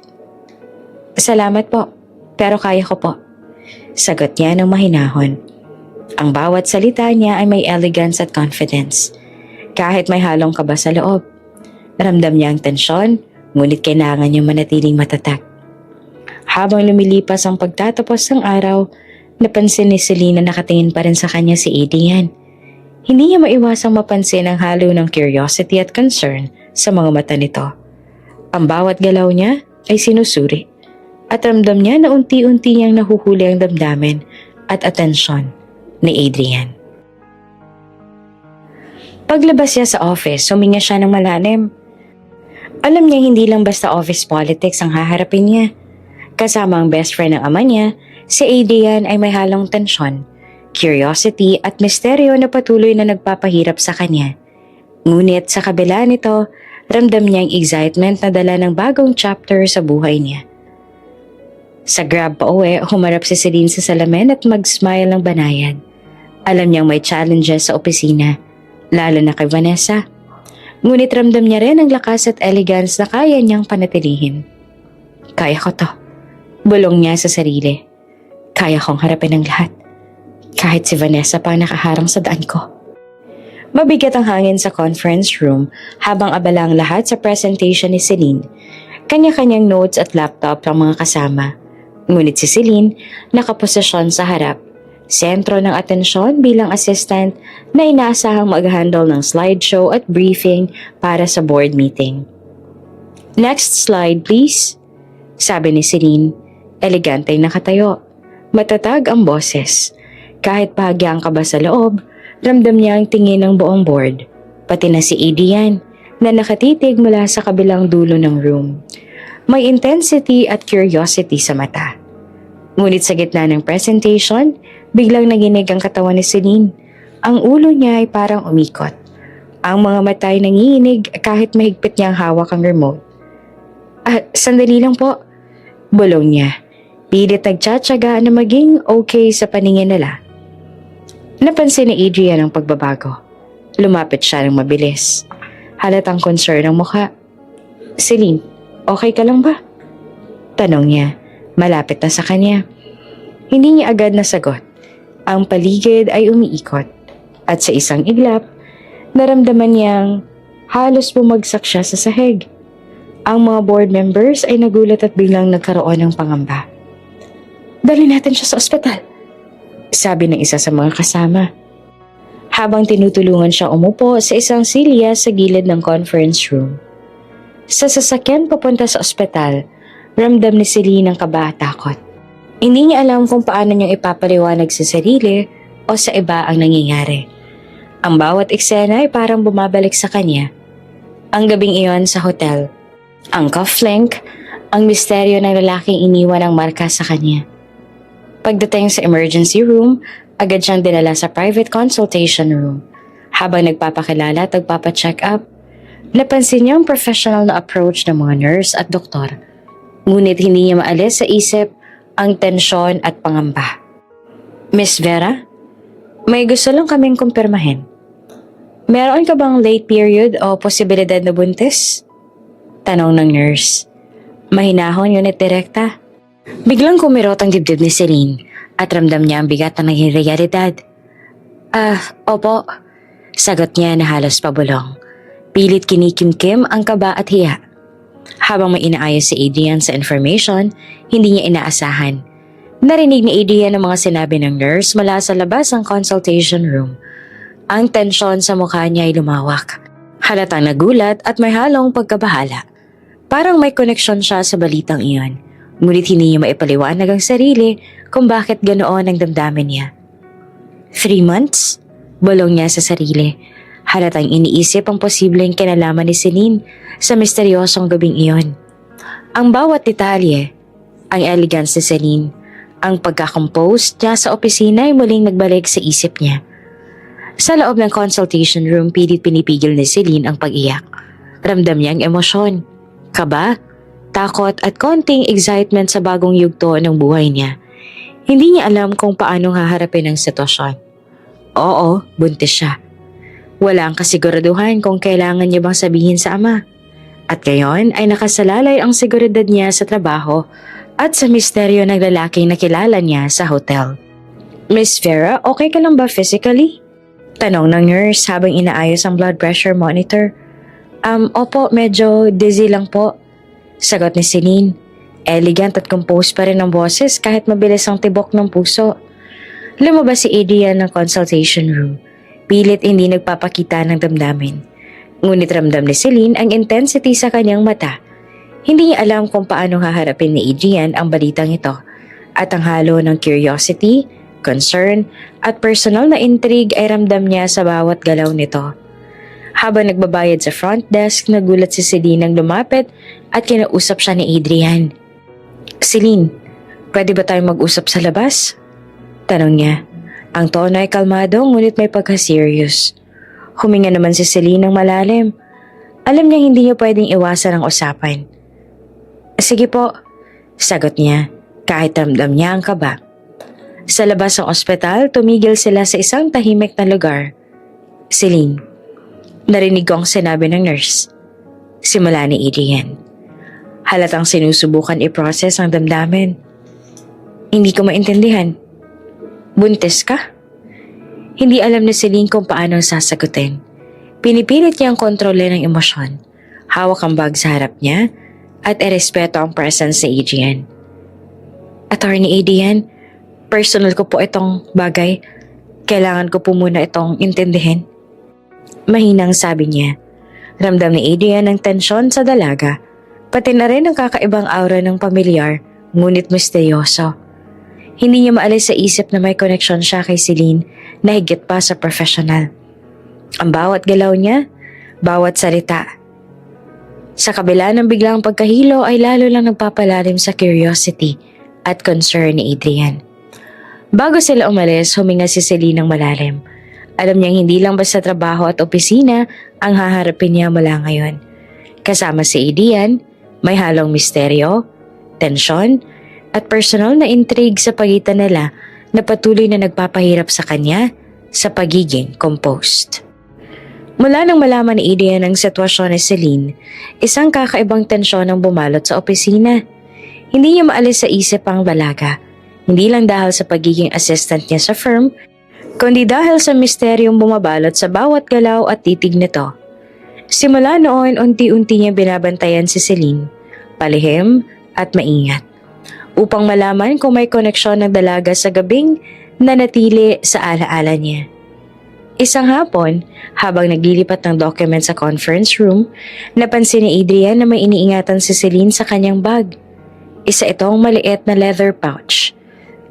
Salamat po, pero kaya ko po. Sagot niya ng mahinahon. Ang bawat salita niya ay may elegance at confidence. Kahit may halong kaba sa loob. Ramdam niya ang tensyon, ngunit kailangan niya manatiling matatag. Habang lumilipas ang pagtatapos ng araw, napansin ni Celine na nakatingin pa rin sa kanya si Adrian. Hindi niya maiwasang mapansin ang halo ng curiosity at concern sa mga mata nito. Ang bawat galaw niya ay sinusuri at ramdam niya na unti-unti niyang nahuhuli ang damdamin at atensyon ni Adrian. Paglabas niya sa office, huminga siya ng malalim. Alam niya hindi lang basta office politics ang haharapin niya. Kasama ang best friend ng ama niya, si Adrian ay may halong tensyon, curiosity at misteryo na patuloy na nagpapahirap sa kanya. Ngunit sa kabila nito, ramdam niya ang excitement na dala ng bagong chapter sa buhay niya. Sa grab pa uwi, humarap si Celine sa salamin at mag-smile ng banayad. Alam niyang may challenges sa opisina, lalo na kay Vanessa. Ngunit ramdam niya rin ang lakas at elegance na kaya niyang panatilihin. Kaya ko to. Bulong niya sa sarili. Kaya kong harapin ang lahat. Kahit si Vanessa pa nakaharang sa daan ko. Mabigat ang hangin sa conference room habang abala ang lahat sa presentation ni Celine. Kanya-kanyang notes at laptop ang mga kasama. Ngunit si Celine nakaposisyon sa harap. Sentro ng atensyon bilang assistant na inaasahang mag-handle ng slideshow at briefing para sa board meeting. Next slide please, sabi ni Celine. Eleganteng nakatayo. Matatag ang boses. Kahit bahagya ang kaba sa loob, ramdam niya ang tingin ng buong board, pati na si Adrian na nakatitig mula sa kabilang dulo ng room. May intensity at curiosity sa mata. Ngunit sa gitna ng presentation, biglang naginig ang katawan ni Celine. Ang ulo niya ay parang umikot. Ang mga mata ay nanginginig kahit mahigpit niyang hawak ang remote. Sandali lang po, bulong niya. Pilit nagtsatsaga na maging okay sa paningin nila. Napansin ni Adrian ang pagbabago. Lumapit siya ng mabilis. Halatang concern ang mukha. Celine, okay ka lang ba? Tanong niya, malapit na sa kanya. Hindi niya agad nasagot. Ang paligid ay umiikot. At sa isang iglap, naramdaman niyang halos bumagsak siya sa sahig. Ang mga board members ay nagulat at biglang nagkaroon ng pangamba. Dali natin siya sa ospital, sabi ng isa sa mga kasama. Habang tinutulungan siya umupo sa isang silya sa gilid ng conference room. Sa sasakyan papunta sa ospital, ramdam ni Celine ang kaba at takot. Hindi niya alam kung paano niyang ipapaliwanag sa sarili o sa iba ang nangyayari. Ang bawat eksena ay parang bumabalik sa kanya. Ang gabing iyon sa hotel, ang cufflink, ang misteryo ng lalaking iniwan ang marka sa kanya. Pagdating sa emergency room, agad siyang dinala sa private consultation room. Habang nagpapakilala at nagpapacheck up, napansin niya ang professional na approach ng mga nurse at doktor. Ngunit hindi niya maalis sa isip ang tensyon at pangamba. Miss Vera, may gusto lang kaming kumpirmahin. Meron ka bang late period o posibilidad na buntis? Tanong ng nurse. Mahinahon ngunit direkta. Biglang kumirot ang dibdib ni Celine at ramdam niya ang bigat na naging realidad. Opo, sagot niya na halos pabulong. Pilit kinikimkim ang kaba at hiya. Habang may inaayos si Adrian sa information, hindi niya inaasahan. Narinig ni Adrian ang mga sinabi ng nurse mula sa labas ng consultation room. Ang tensyon sa mukha niya ay lumawak. Halatang nagulat at may halong pagkabahala. Parang may koneksyon siya sa balitang iyon. Ngunit hindi niya maipaliwanag ang sarili kung bakit ganoon ang damdamin niya. 3 months? Bulong niya sa sarili. Halatang iniisip ang posibleng kinalaman ni Celine sa misteryosong gabing iyon. Ang bawat detalye, ang elegance ni Celine, ang pagkakompose niya sa opisina ay muling nagbalik sa isip niya. Sa loob ng consultation room, pilit pinipigil ni Celine ang pag-iyak. Ramdam niya ang emosyon, kaba, takot at konting excitement sa bagong yugto ng buhay niya. Hindi niya alam kung paano haharapin ang sitwasyon. Oo, buntis siya. Wala ang kasiguraduhan kung kailangan niya bang sabihin sa ama. At ngayon ay nakasalalay ang seguridad niya sa trabaho at sa misteryo ng lalaking nakilala niya sa hotel. Miss Vera, okay ka lang ba physically? Tanong ng nurse habang inaayos ang blood pressure monitor. Opo, medyo dizzy lang po. Sagot ni Celine. Elegant at composed pa rin ang boses kahit mabilis ang tibok ng puso. Lumabas si Adrian ng consultation room. Pilit hindi nagpapakita ng damdamin. Ngunit ramdam ni Celine ang intensity sa kanyang mata. Hindi niya alam kung paano haharapin ni Adrian ang balitang ito. At ang halo ng curiosity, concern, at personal na intrigue ay ramdam niya sa bawat galaw nito. Habang nagbabayad sa front desk, nagulat si Celine nang lumapit at kinausap siya ni Adrian. Celine, pwede ba tayong mag-usap sa labas? Tanong niya. Ang tono ay kalmado ngunit may pagka-serious. Huminga naman si Celine ng malalim. Alam niya hindi niya pwedeng iwasan ang usapan. Sige po, sagot niya kahit ramdam niya ang kaba. Sa labas ng ospital, tumigil sila sa isang tahimik na lugar. Celine, narinig ko ang sinabi ng nurse. Simula ni Adrian. Halatang sinusubukan i-process ang damdamin. Hindi ko maintindihan. Buntis ka? Hindi alam ni Celine kung paano sasagutin. Pinipilit niyang kontrolin ang emosyon. Hawak ang bag sa harap niya at irespeto ang presence ni Adrian. Attorney Adrian, personal ko po itong bagay. Kailangan ko po muna itong intindihin. Mahinang sabi niya. Ramdam ni Adrian ang tensyon sa dalaga, pati na rin ang kakaibang aura ng pamilyar, ngunit misteryoso. Hindi niya maalis sa isip na may koneksyon siya kay Celine na higit pa sa professional. Ang bawat galaw niya, bawat salita. Sa kabila ng biglang pagkahilo ay lalo lang nagpapalalim sa curiosity at concern ni Adrian. Bago sila umalis, huminga si Celine ng malalim. Alam niyang hindi lang basta trabaho at opisina ang haharapin niya mula ngayon. Kasama si Adrian, may halong misteryo, tensyon, at personal na intrigue sa pagitan nila na patuloy na nagpapahirap sa kanya sa pagiging composed. Mula nang malaman ni Adrian ang sitwasyon ni Celine, isang kakaibang tensyon ang bumalot sa opisina. Hindi niya maalis sa isip ang dalaga, hindi lang dahil sa pagiging assistant niya sa firm, kundi dahil sa misteryong bumabalot sa bawat galaw at titig nito. Simula noon, unti-unti niya binabantayan si Celine, palihim at maingat, upang malaman kung may koneksyon ng dalaga sa gabing nanatili sa alaala niya. Isang hapon, habang naglilipat ng document sa conference room, napansin ni Adrian na may iniingatan si Celine sa kanyang bag. Isa itong maliit na leather pouch,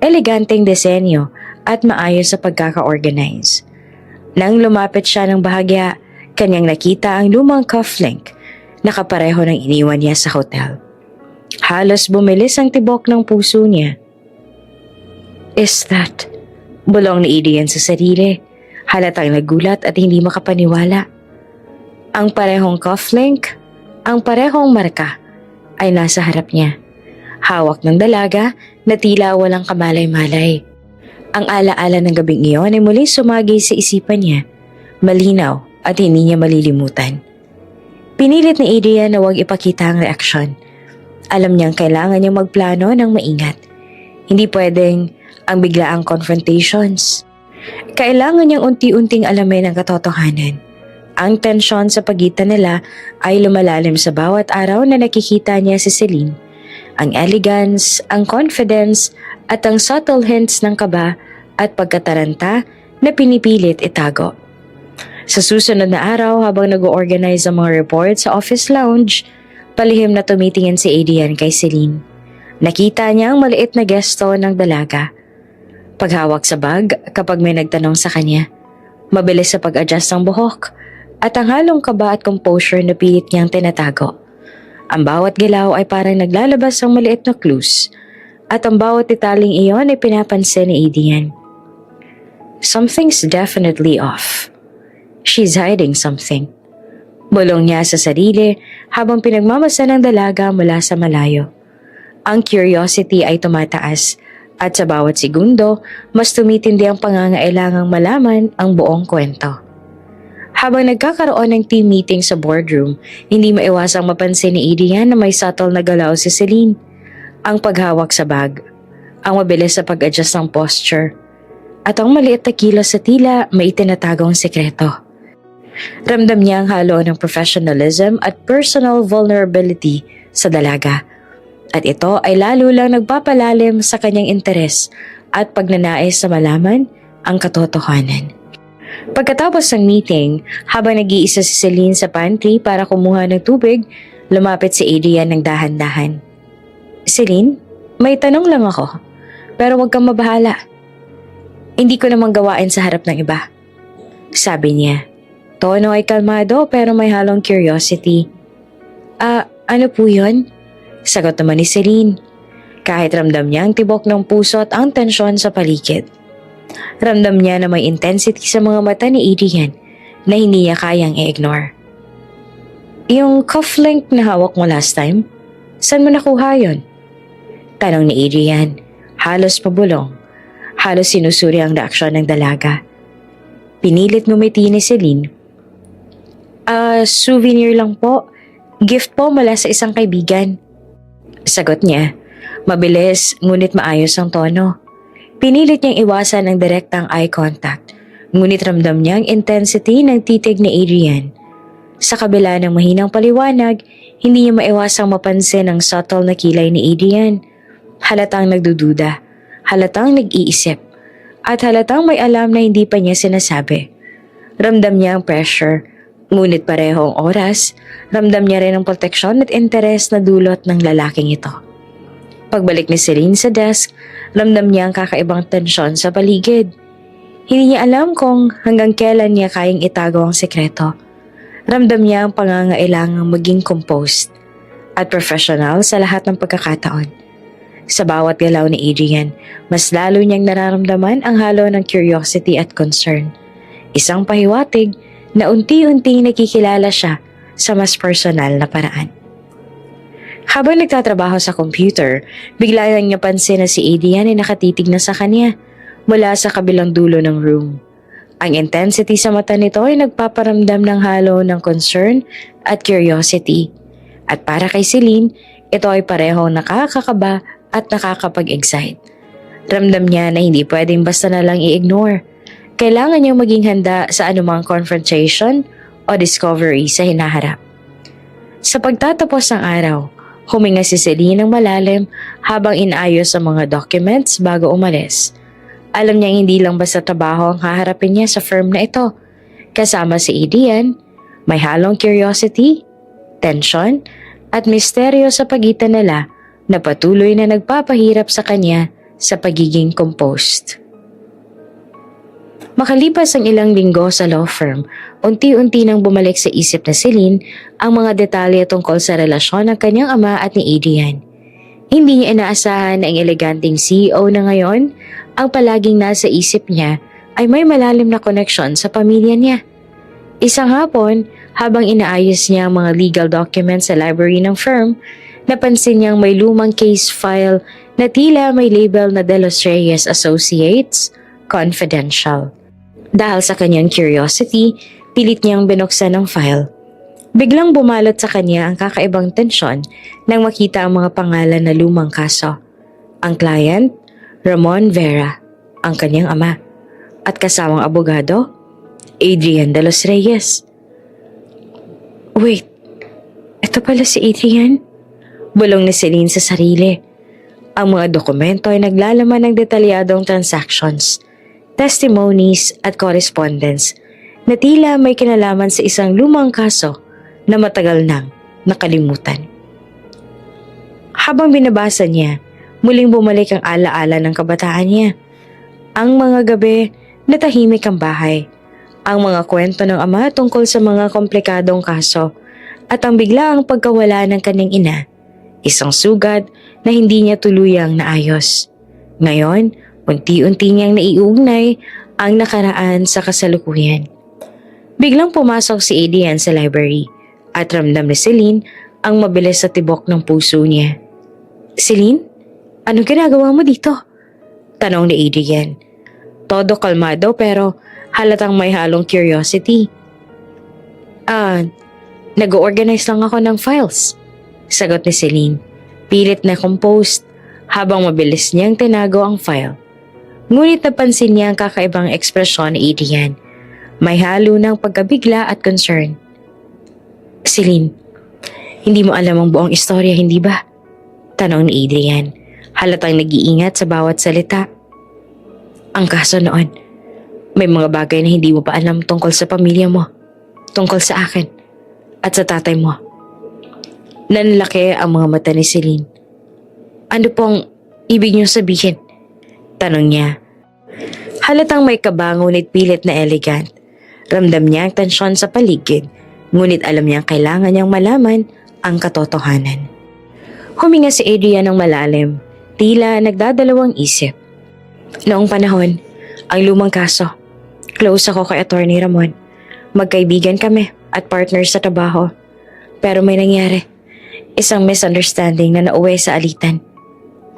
eleganteng disenyo at maayos sa pagkaka-organize. Nang lumapit siya ng bahagya, kanyang nakita ang lumang cufflink na kapareho ng iniwan niya sa hotel. Halos bumilis ang tibok ng puso niya. Is that? Bulong ni Adrian sa sarili. Halatang nagulat at hindi makapaniwala. Ang parehong cufflink, ang parehong marka ay nasa harap niya. Hawak ng dalaga na tila walang kamalay-malay. Ang alaala ng gabing iyon ay muli sumagi sa isipan niya. Malinaw at hindi niya malilimutan. Pinilit ni Adrian na huwag ipakita ang reaksyon. Alam niyang kailangan niyang magplano ng maingat. Hindi pwedeng ang biglaang confrontations. Kailangan niyang unti-unting alamin ang katotohanan. Ang tensyon sa pagitan nila ay lumalalim sa bawat araw na nakikita niya si Celine. Ang elegance, ang confidence, at ang subtle hints ng kaba at pagkataranta na pinipilit itago. Sa susunod na araw habang nag-organize ang mga report sa office lounge, palihim na tumitingin si Adrian kay Celine. Nakita niya ang maliit na gesto ng dalaga. Paghawak sa bag kapag may nagtanong sa kanya. Mabilis sa pag-adjust ng buhok at ang halong kaba at composure na pilit niyang tinatago. Ang bawat galaw ay parang naglalabas ng maliit na clues at ang bawat detaling iyon ay pinapansin ni Adrian. Something's definitely off. She's hiding something. Bulong niya sa sarili habang pinagmamasa ng dalaga mula sa malayo. Ang curiosity ay tumataas at sa bawat segundo, mas tumitindi ang pangangailangang malaman ang buong kwento. Habang nagkakaroon ng team meeting sa boardroom, hindi maiwasang mapansin ni Adrian na may subtle na galaw si Celine. Ang paghawak sa bag, ang mabilis sa pag-adjust ng posture, at ang maliit na kilos sa tila may itinatagong sekreto. Ramdam niya ang halo ng professionalism at personal vulnerability sa dalaga. At ito ay lalo lang nagpapalalim sa kanyang interes at pagnanais sa malaman ang katotohanan. Pagkatapos ng meeting, habang nag-iisa si Celine sa pantry para kumuha ng tubig, lumapit si Adrian ng dahan-dahan. Celine, may tanong lang ako, pero huwag kang mabahala. Hindi ko namang gawain sa harap ng iba. Sabi niya. Tono ay kalmado pero may halong curiosity. Ano po yun? Sagot naman ni Celine. Kahit ramdam niya ang tibok ng puso at ang tensyon sa paligid. Ramdam niya na may intensity sa mga mata ni Adrian na hindi niya kayang i-ignore. Yung cufflink na hawak mo last time, saan mo nakuha yun? Tanong ni Adrian, halos pabulong. Halos sinusuri ang reaksyon ng dalaga. Pinilit ngumiti ni Celine. Souvenir lang po. Gift po mula sa isang kaibigan. Sagot niya. Mabilis ngunit maayos ang tono. Pinilit niyang iwasan ang direktang eye contact. Ngunit ramdam niya ang intensity ng titig ni Adrian. Sa kabila ng mahinang paliwanag, hindi niya maiwasang mapansin ang subtle na kilay ni Adrian. Halatang nagdududa, halatang nag-iisip, at halatang may alam na hindi pa niya sinasabi. Ramdam niya ang pressure, ngunit parehong oras, ramdam niya rin ang proteksyon at interes na dulot ng lalaking ito. Pagbalik ni Celine sa desk, ramdam niya ang kakaibang tensyon sa paligid. Hindi niya alam kung hanggang kailan niya kayang itago ang sekreto. Ramdam niya ang pangangailangang maging composed at professional sa lahat ng pagkakataon. Sa bawat galaw ni Adrian, mas lalo niyang nararamdaman ang halo ng curiosity at concern. Isang pahiwatig na unti-unting nakikilala siya sa mas personal na paraan. Habang nagtatrabaho sa computer, bigla lang niya pansin na si Adrian ay nakatitig na sa kanya mula sa kabilang dulo ng room. Ang intensity sa mata nito ay nagpaparamdam ng halo ng concern at curiosity. At para kay Celine, ito ay parehong nakakakaba at nakakapag-excite. Ramdam niya na hindi pwedeng basta na lang i-ignore. Kailangan niyang maging handa sa anumang confrontation o discovery sa hinaharap. Sa pagtatapos ng araw, huminga si Celine ng malalim habang inaayos ang mga documents bago umalis. Alam niyang hindi lang basta trabaho ang haharapin niya sa firm na ito. Kasama si Adrian, may halong curiosity, tension, at misteryo sa pagitan nila na patuloy na nagpapahirap sa kanya sa pagiging composed. Makalipas ang ilang linggo sa law firm, unti-unti nang bumalik sa isip na Celine ang mga detalye tungkol sa relasyon ng kanyang ama at ni Adrian. Hindi niya inaasahan na ang eleganteng CEO na ngayon, ang palaging nasa isip niya ay may malalim na koneksyon sa pamilya niya. Isang hapon, habang inaayos niya ang mga legal documents sa library ng firm, napansin niyang may lumang case file na tila may label na De Los Reyes Associates, Confidential. Dahil sa kanyang curiosity, pilit niyang binuksan ang file. Biglang bumalot sa kanya ang kakaibang tensyon nang makita ang mga pangalan na lumang kaso. Ang client, Ramon Vera, ang kanyang ama, at kasamang abogado, Adrian De Los Reyes. Wait, ito pala si Adrian? Bulong ni Celine sa sarili. Ang mga dokumento ay naglalaman ng detalyadong transactions, testimonies at correspondence na tila may kinalaman sa isang lumang kaso na matagal nang nakalimutan. Habang binabasa niya, muling bumalik ang alaala ng kabataan niya. Ang mga gabi na tahimik ang bahay, ang mga kwento ng ama tungkol sa mga komplikadong kaso at ang biglaang pagkawala ng kanyang ina, isang sugat na hindi niya tuluyang naayos. Ngayon, unti-unti niyang naiugnay ang nakaraan sa kasalukuyan. Biglang pumasok si Adrian sa library at ramdam ni Celine ang mabilis sa tibok ng puso niya. Celine, anong ginagawa mo dito? Tanong ni Adrian. Todo kalmado pero halatang may halong curiosity. Nag-organize lang ako ng files, sagot ni Celine. Pilit na composed habang mabilis niyang tinago ang file. Ngunit napansin niya ang kakaibang ekspresyon ni Adrian. May halo ng pagkabigla at concern. Celine, hindi mo alam ang buong istorya, hindi ba? Tanong ni Adrian, halatang nag-iingat sa bawat salita. Ang kaso noon, may mga bagay na hindi mo pa alam tungkol sa pamilya mo, tungkol sa akin, at sa tatay mo. Nanlaki ang mga mata ni Celine. Ano pong ibig niyong sabihin? Tanong niya. Halatang may kaba ngunit pilit na elegant. Ramdam niya ang tensyon sa paligid, ngunit alam niyang kailangan niyang malaman ang katotohanan. Huminga si Adrian ng malalim, tila nagdadalawang isip. Noong panahon, ang lumang kaso. Close ako kay Attorney Ramon. Magkaibigan kami at partners sa trabaho. Pero may nangyari. Isang misunderstanding na nauwi sa alitan.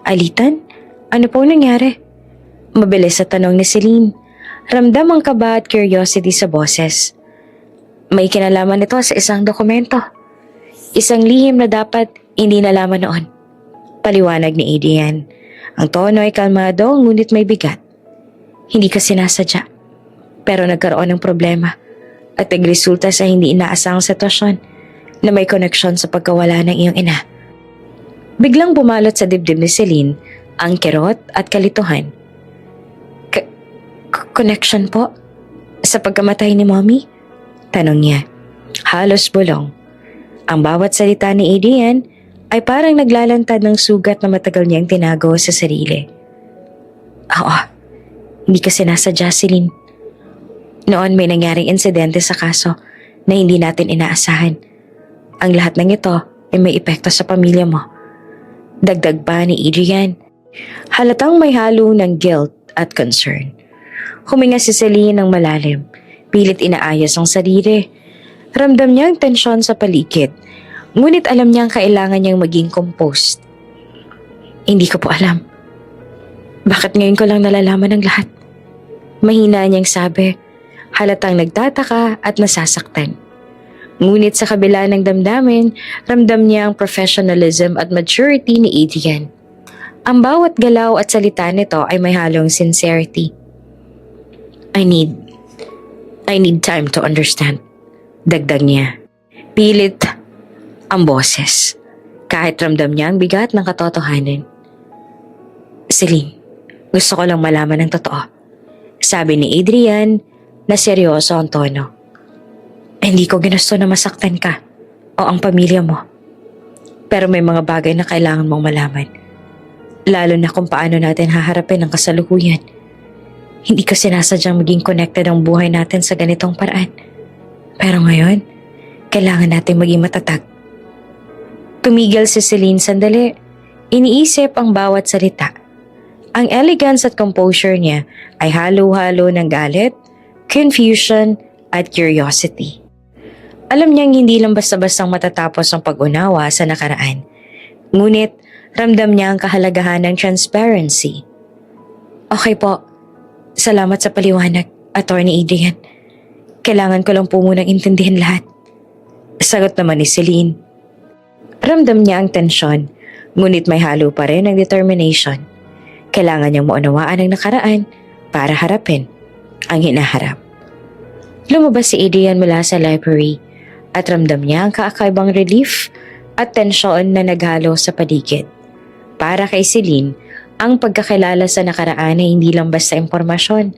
Alitan? Ano pong nangyari? Mabilis sa tanong ni Celine. Ramdam ang kaba at curiosity sa boses. May kinalaman ito sa isang dokumento. Isang lihim na dapat hindi nalaman noon. Paliwanag ni Adrian. Ang tono ay kalmado ngunit may bigat. Hindi ka sinasadya. Pero nagkaroon ng problema at nagresulta sa hindi inaasahang sitwasyon na may koneksyon sa pagkawala ng iyong ina. Biglang bumalot sa dibdib ni Celine ang kirot at kalituhan. Connection po? Sa pagkamatay ni Mommy? Tanong niya. Halos bulong. Ang bawat salita ni Adrian ay parang naglalantad ng sugat na matagal niyang tinago sa sarili. Oo, hindi ka sinasadya, Celine. Noon may nangyaring insidente sa kaso na hindi natin inaasahan. Ang lahat ng ito ay may epekto sa pamilya mo. Dagdag pa ni Adrian. Halatang may halo ng guilt at concern. Huminga si Celine ng malalim. Pilit inaayos ang sarili. Ramdam niya ang tensyon sa paligid. Ngunit alam niyang kailangan niyang maging composed. Hindi ko po alam. Bakit ngayon ko lang nalalaman ang lahat? Mahina niyang sabi. Halatang nagtataka at nasasaktan. Ngunit sa kabila ng damdamin, ramdam niya ang professionalism at maturity ni Adrian. Ang bawat galaw at salita nito ay may halong sincerity. I need time to understand. Dagdag niya. Pilit ang boses. Kahit ramdam niya ang bigat ng katotohanan. Celine, gusto ko lang malaman ang totoo. Sabi ni Adrian na seryoso ang tono. Hindi ko ginusto na masaktan ka o ang pamilya mo. Pero may mga bagay na kailangan mong malaman. Lalo na kung paano natin haharapin ang kasalukuyan. Hindi ko sinasadyang maging connected ang buhay natin sa ganitong paraan. Pero ngayon, kailangan natin maging matatag. Tumigil si Celine sandali. Iniisip ang bawat salita. Ang elegance at composure niya ay halo-halo ng galit, confusion at curiosity. Alam niyang hindi lang basta-bastang matatapos ang pag-unawa sa nakaraan. Ngunit, ramdam niya ang kahalagahan ng transparency. Okay po. Salamat sa paliwanag, Attorney Adrian. Kailangan ko lang po munang intindihan lahat. Sagot naman ni Celine. Ramdam niya ang tensyon, ngunit may halo pa rin ang determination. Kailangan niyang maunawaan ang nakaraan para harapin ang hinaharap. Lumabas si Adrian mula sa library at ramdam niya ang kakaibang relief at tensyon na naghalo sa paligid. Para kay Celine, ang pagkakilala sa nakaraan ay hindi lang basta impormasyon.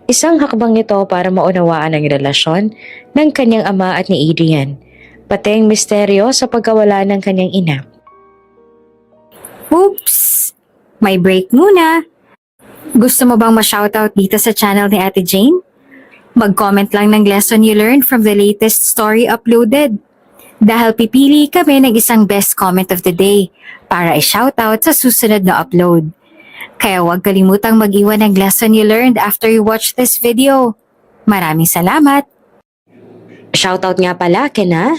Isang hakbang ito para maunawaan ang relasyon ng kanyang ama at ni Adrian, pati ang misteryo sa pagkawala ng kanyang ina. Oops! May break muna. Gusto mo bang ma-shoutout dito sa channel ni Ate Jane? Mag-comment lang ng lesson you learned from the latest story uploaded. Dahil pipili kami ng isang best comment of the day para i-shoutout sa susunod na upload. Kaya huwag kalimutang mag-iwan ng lesson you learned after you watch this video. Maraming salamat! Shoutout nga pala kina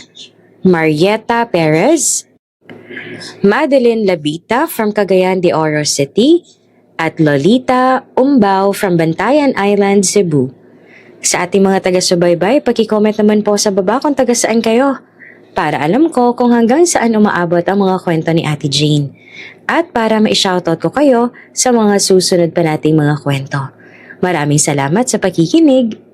Marieta Perez, Madeline Labita from Cagayan de Oro City, at Lolita Umbao from Bantayan Island, Cebu. Sa ating mga taga-subaybay, paki-comment naman po sa baba kung taga saan kayo para alam ko kung hanggang saan umaabot ang mga kwento ni Ate Jane at para ma-shoutout ko kayo sa mga susunod pa nating mga kwento. Maraming salamat sa pakikinig!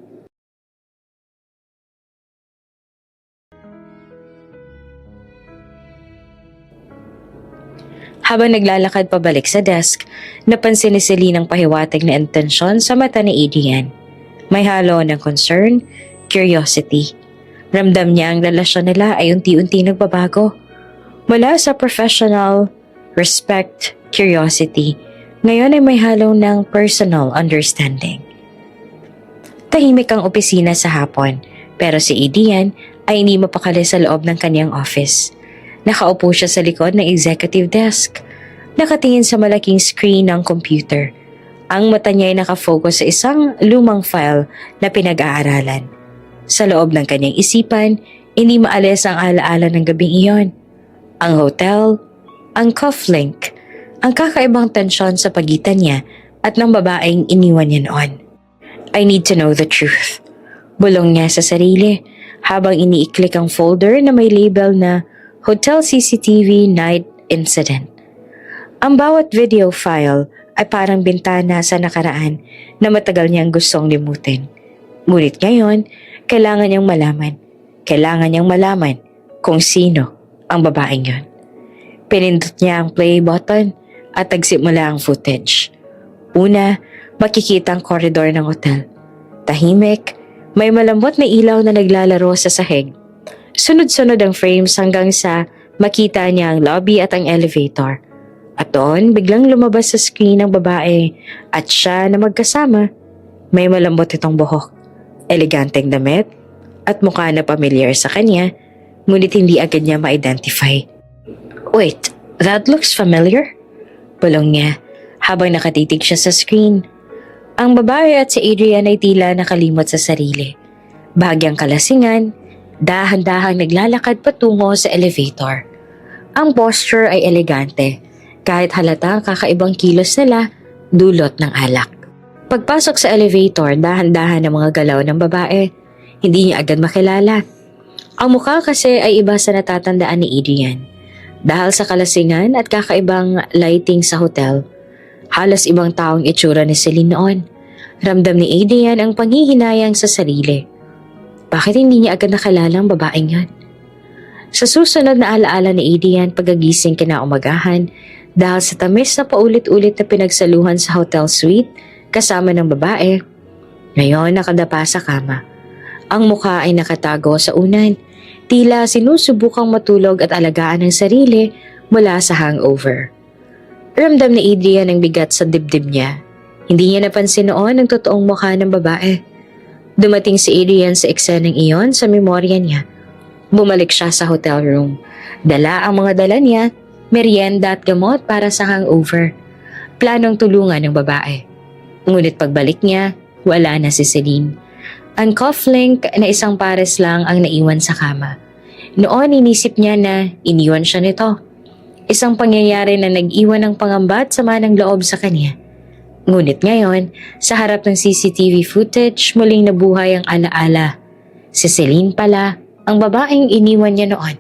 Habang naglalakad pabalik sa desk, napansin ni Celine ang pahiwatig na intensyon sa mata ni Adrian. May halo ng concern, curiosity. Ramdam niya ang relasyon nila ay unti-unti nagbabago. Mula sa professional, respect, curiosity, ngayon ay may halo ng personal understanding. Tahimik ang opisina sa hapon, pero si Adrian ay hindi mapakali sa loob ng kanyang office. Nakaupo siya sa likod ng executive desk. Nakatingin sa malaking screen ng computer. Ang mata niya ay nakafocus sa isang lumang file na pinag-aaralan. Sa loob ng kanyang isipan, hindi maalis ang alaala ng gabing iyon. Ang hotel, ang cufflink, ang kakaibang tensyon sa pagitan niya at ng babaeng iniwan niya noon. I need to know the truth. Bulong niya sa sarili habang iniiklik ang folder na may label na Hotel CCTV Night Incident. Ang bawat video file ay parang bintana sa nakaraan na matagal niyang gustong limutin. Ngunit ngayon, kailangan niyang malaman kung sino ang babaeng yon. Pinindot niya ang play button at nagsimula ang footage. Una, makikita ang koridor ng hotel. Tahimik, may malambot na ilaw na naglalaro sa sahig. Sunod-sunod ang frames hanggang sa makita niya ang lobby at ang elevator. At doon, biglang lumabas sa screen ang babae at siya na magkasama. May malambot itong buhok, eleganteng damit, at mukha na pamilyar sa kanya, ngunit hindi agad niya ma-identify. Wait, that looks familiar? Bulong niya habang nakatitig siya sa screen. Ang babae at si Adrian ay tila nakalimot sa sarili. Bahagyang kalasingan, dahan-dahang naglalakad patungo sa elevator. Ang posture ay elegante, kahit halata ang kakaibang kilos nila dulot ng alak. Pagpasok sa elevator, dahan-dahan ang mga galaw ng babae. Hindi niya agad makilala. Ang mukha kasi ay iba sa natatandaan ni Adrian. Dahil sa kalasingan at kakaibang lighting sa hotel, halos ibang taong itsura ni Celine noon. Ramdam ni Adrian ang panghihinayang sa sarili. Bakit hindi niya agad nakilala ang babaeng yan? Sa susunod na alaala ni Adrian pagagising kinaumagahan dahil sa tamis na paulit-ulit na pinagsaluhan sa hotel suite kasama ng babae, ngayon nakadapa sa kama. Ang mukha ay nakatago sa unan, tila sinusubukang matulog at alagaan ang sarili mula sa hangover. Ramdam ni Adrian ang bigat sa dibdib niya. Hindi niya napansin noon ang totoong mukha ng babae. Dumating si Adrian sa ekseneng iyon sa memorya niya. Bumalik siya sa hotel room. Dala ang mga dala niya, merienda at gamot para sa hangover. Planong tulungan ng babae. Ngunit pagbalik niya, wala na si Celine. Ang cufflink na isang pares lang ang naiwan sa kama. Noon inisip niya na iniwan siya nito. Isang pangyayari na nag-iwan ng pangamba at sama ng loob sa kanya. Ngunit ngayon, sa harap ng CCTV footage, muling nabuhay ang alaala. Si Celine pala, ang babaeng iniwan niya noon.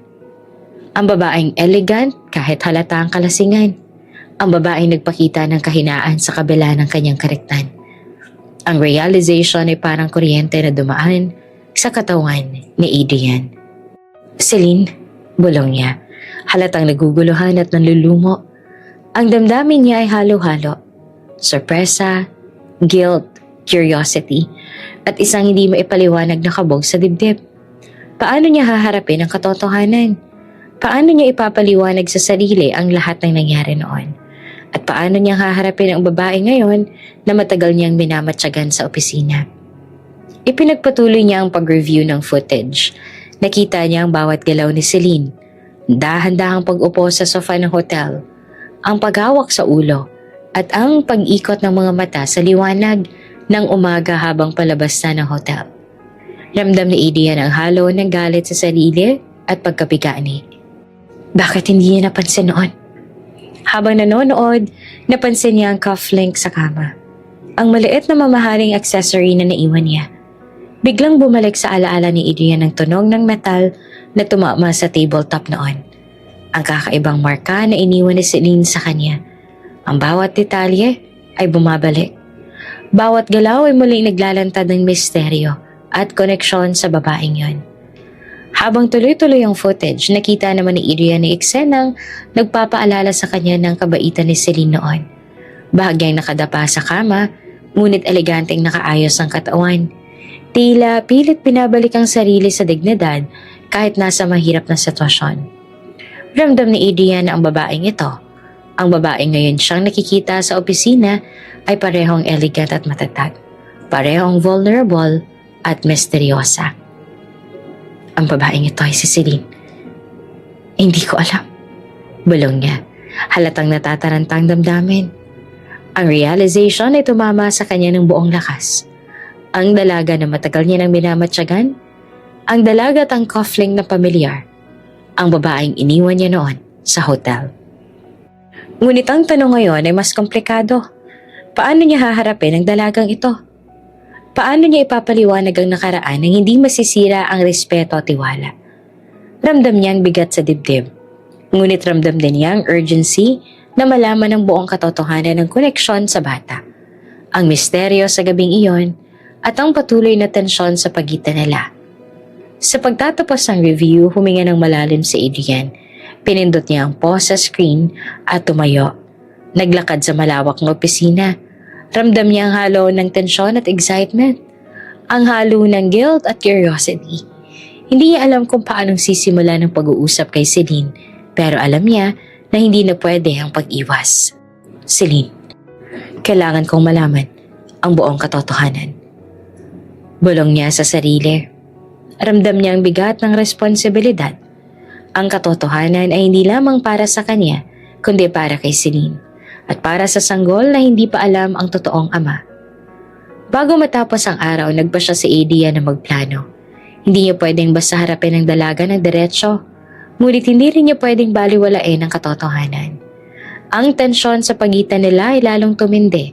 Ang babaeng elegant kahit halata ang kalasingan. Ang babaeng nagpakita ng kahinaan sa kabila ng kanyang karektan. Ang realization ay parang kuryente na dumaan sa katawan ni Adrian. Celine, bulong niya. Halatang naguguluhan at nanlulumo. Ang damdamin niya ay halo-halo. Sorpresa, guilt, curiosity, at isang hindi maipaliwanag na kabog sa dibdib. Paano niya haharapin ang katotohanan? Paano niya ipapaliwanag sa sarili ang lahat ng nangyari noon? At paano niya haharapin ang babae ngayon na matagal niyang minamatyagan sa opisina? Ipinagpatuloy niya ang pag-review ng footage. Nakita niya ang bawat galaw ni Celine. Dahan-dahang pag-upo sa sofa ng hotel, ang paghawak sa ulo, at ang pag-ikot ng mga mata sa liwanag ng umaga habang palabas na ng hotel. Ramdam ni Adrian ang halo ng galit sa sarili at pagkapigani. Bakit hindi niya napansin noon? Habang nanonood, napansin niya ang cufflink sa kama. Ang maliit na mamahaling accessory na naiwan niya. Biglang bumalik sa alaala ni Adrian ang tunog ng metal na tumama sa tabletop noon. Ang kakaibang marka na iniwan ni Celine sa kanya. Ang bawat detalye ay bumabalik. Bawat galaw ay muling naglalantad ng misteryo at koneksyon sa babaeng yon. Habang tuloy-tuloy ang footage, nakita naman ni Adrian ni eksenang nagpapaalala sa kanya ng kabaitan ni Celine noon. Bahagyang nakadapa sa kama, ngunit eleganteng nakaayos ang katawan. Tila pilit pinabalik ang sarili sa dignidad kahit nasa mahirap na sitwasyon. Ramdam ni Adrian na ang babaeng ito, ang babaeng ngayon siyang nakikita sa opisina, ay parehong elegant at matatag, parehong vulnerable at misteryosa. Ang babaeng ito ay si Celine. Hindi ko alam. Bulong niya. Halatang natatarantang damdamin. Ang realization ay tumama sa kanya ng buong lakas. Ang dalaga na matagal niya nang minamatyagan, ang dalaga at ang cufflink na pamilyar, ang babaeng iniwan niya noon sa hotel. Ngunit ang tanong ngayon ay mas komplikado. Paano niya haharapin ang dalagang ito? Paano niya ipapaliwanag ang nakaraan nang hindi masisira ang respeto at tiwala? Ramdam niya ang bigat sa dibdib. Ngunit ramdam din niya ang urgency na malaman ang buong katotohanan ng koneksyon sa bata. Ang misteryo sa gabing iyon at ang patuloy na tensyon sa pagitan nila. Sa pagtatapos ng review, huminga ng malalim si Adrian. Pinindot niya ang pause sa screen at tumayo. Naglakad sa malawak na opisina. Ramdam niya ang halo ng tensyon at excitement. Ang halo ng guilt at curiosity. Hindi niya alam kung paanong sisimula ng pag-uusap kay Celine, pero alam niya na hindi na pwede ang pag-iwas. Celine, kailangan kong malaman ang buong katotohanan. Bulong niya sa sarili. Ramdam niya ang bigat ng responsibilidad. Ang katotohanan ay hindi lamang para sa kanya, kundi para kay Celine. At para sa sanggol na hindi pa alam ang totoong ama. Bago matapos ang araw, nagpa siya si Adrian na magplano. Hindi niya pwedeng basta harapin ang dalaga ng diretsyo, ngunit hindi rin niya pwedeng baliwalain ang katotohanan. Ang tensyon sa pagitan nila ay lalong tumindi,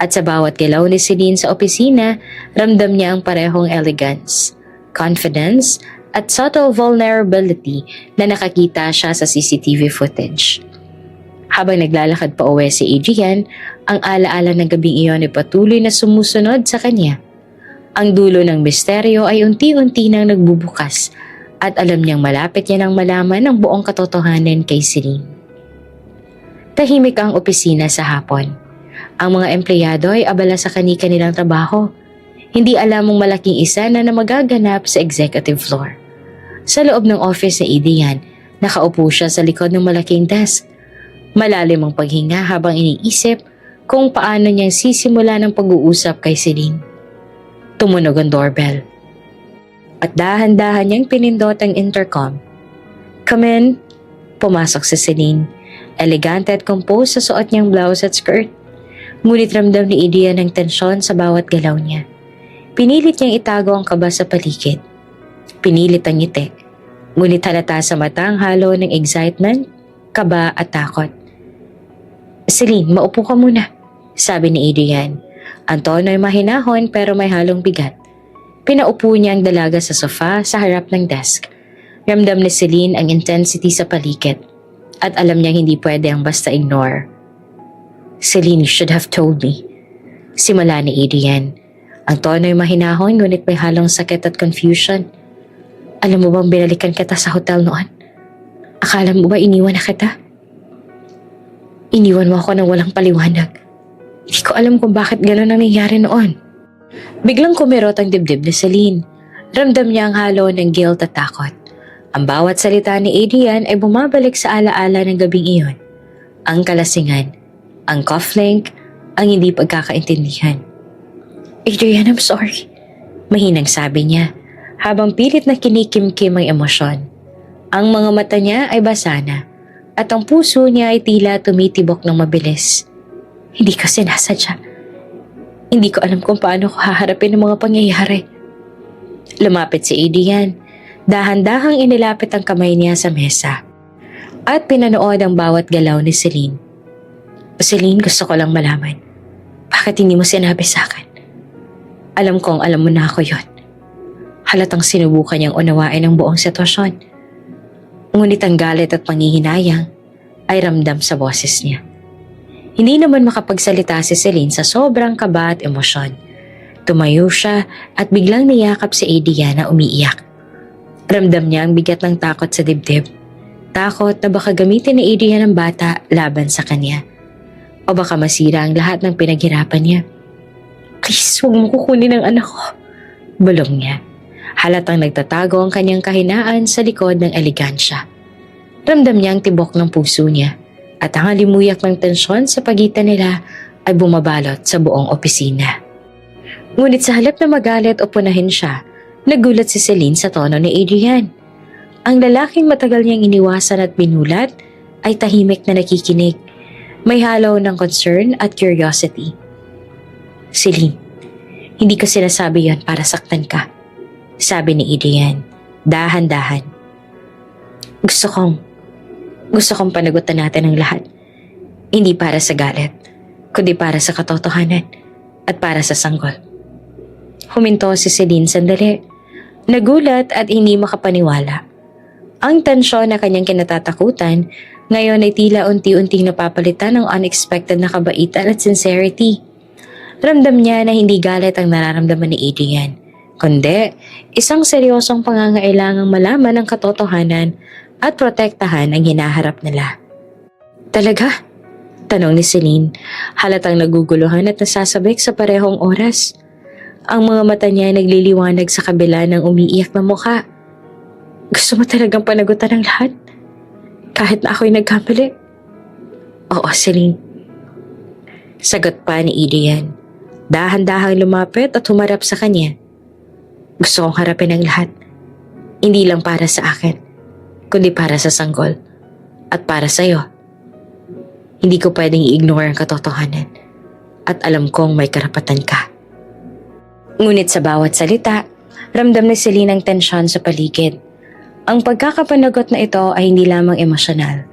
at sa bawat galaw ni Celine sa opisina, ramdam niya ang parehong elegance, confidence, at subtle vulnerability na nakakita siya sa CCTV footage. Habang naglalakad pa uwi si Adrian, ang alaala ng gabing iyon ay patuloy na sumusunod sa kanya. Ang dulo ng misteryo ay unti-unti nang nagbubukas at alam niyang malapit niya nang malaman ang buong katotohanan kay Celine. Tahimik ang opisina sa hapon. Ang mga empleyado ay abala sa kani-kanilang trabaho. Hindi alam mong malaking isa na magaganap sa executive floor. Sa loob ng office ni Adrian, nakaupo siya sa likod ng malaking desk. Malalim ang paghinga habang iniisip kung paano niyang sisimula ng pag-uusap kay Celine. Tumunog ang doorbell. At dahan-dahan niyang pinindot ang intercom. Come in. Pumasok si Celine. Elegante at composed sa suot niyang blouse at skirt. Ngunit ramdam ni Adrian ang tensyon sa bawat galaw niya. Pinilit niyang itago ang kaba sa paligid. Pinilit ang ngiti. Ngunit halata sa mata ang halo ng excitement, kaba at takot. Celine, maupo ka muna, sabi ni Adrian. Ang tono ay mahinahon pero may halong bigat. Pinaupo niya ang dalaga sa sofa sa harap ng desk. Ramdam ni Celine ang intensity sa paligid at alam niyang hindi pwede ang basta ignore. Celine, you should have told me. Simula ni Adrian. Ang tono ay mahinahon ngunit may halong sakit at confusion. Alam mo bang binalikan kita sa hotel noon? Akala mo ba iniwan na kita? Iniwan mo ako ng walang paliwanag. Hindi ko alam kung bakit gano'n ang nangyari noon. Biglang kumirot ang dibdib ni Celine. Ramdam niya ang halo ng guilt at takot. Ang bawat salita ni Adrian ay bumabalik sa alaala ng gabing iyon. Ang kalasingan, ang cufflink, ang hindi pagkakaintindihan. Adrian, I'm sorry. Mahinang sabi niya, habang pilit na kinikimkim ang emosyon. Ang mga mata niya ay basa na, at ang puso niya ay tila tumitibok ng mabilis. Hindi ko sinasadya. Hindi ko alam kung paano ko haharapin ang mga pangyayari. Lumapit si Adrian. Dahan-dahang inilapit ang kamay niya sa mesa. At pinanood ang bawat galaw ni Celine. Celine, gusto ko lang malaman. Bakit hindi mo sinabi sa akin? Alam kong alam mo na ako yon. Halatang sinubukan niyang unawain ang buong sitwasyon. Ngunit ang galit at panghihinayang ay ramdam sa boses niya. Hindi naman makapagsalita si Celine sa sobrang kaba at emosyon. Tumayo siya at biglang niyakap si Adrian na umiiyak. Ramdam niya ang bigat ng takot sa dibdib. Takot na baka gamitin ni Adrian ang bata laban sa kanya. O baka masira ang lahat ng pinaghirapan niya. Please, huwag mo kukunin ang anak ko. Bulong niya. Halatang nagtatago ang kanyang kahinaan sa likod ng elegansya. Ramdam niya ang tibok ng puso niya at ang halimuyak ng tensyon sa pagitan nila ay bumabalot sa buong opisina. Ngunit sa halip na magalit o punahin siya, nagulat si Celine sa tono ni Adrian. Ang lalaking matagal niyang iniwasan at binulat ay tahimik na nakikinig. May halo ng concern at curiosity. Celine, hindi ko sinasabi yon para saktan ka. Sabi ni Adrian, dahan-dahan. Gusto kong panagutan natin ang lahat. Hindi para sa galit, kundi para sa katotohanan at para sa sanggol. Huminto si Celine sandali. Nagulat at hindi makapaniwala. Ang tensyon na kanyang kinatatakutan ngayon ay tila unti-unting napapalitan ng unexpected na kabaitan at sincerity. Ramdam niya na hindi galit ang nararamdaman ni Adrian, kundi isang seryosong pangangailangang malaman ang katotohanan at protektahan ang hinaharap nila. Talaga? Tanong ni Celine, halatang naguguluhan at nasasabik sa parehong oras. Ang mga mata niya ay nagliliwanag sa kabila ng umiiyak na mukha. Gusto mo talagang panagutan ang lahat? Kahit na ako'y nagkamali? Oo, Celine. Sagot pa ni Adrian. Dahan-dahang lumapit at humarap sa kanya. Gusto kong harapin ang lahat. Hindi lang para sa akin, kundi para sa sanggol at para sa'yo. Hindi ko pwedeng i-ignore ang katotohanan at alam kong may karapatan ka. Ngunit sa bawat salita, ramdam ni Celine ang tensyon sa paligid. Ang pagkakapanagot na ito ay hindi lamang emosyonal.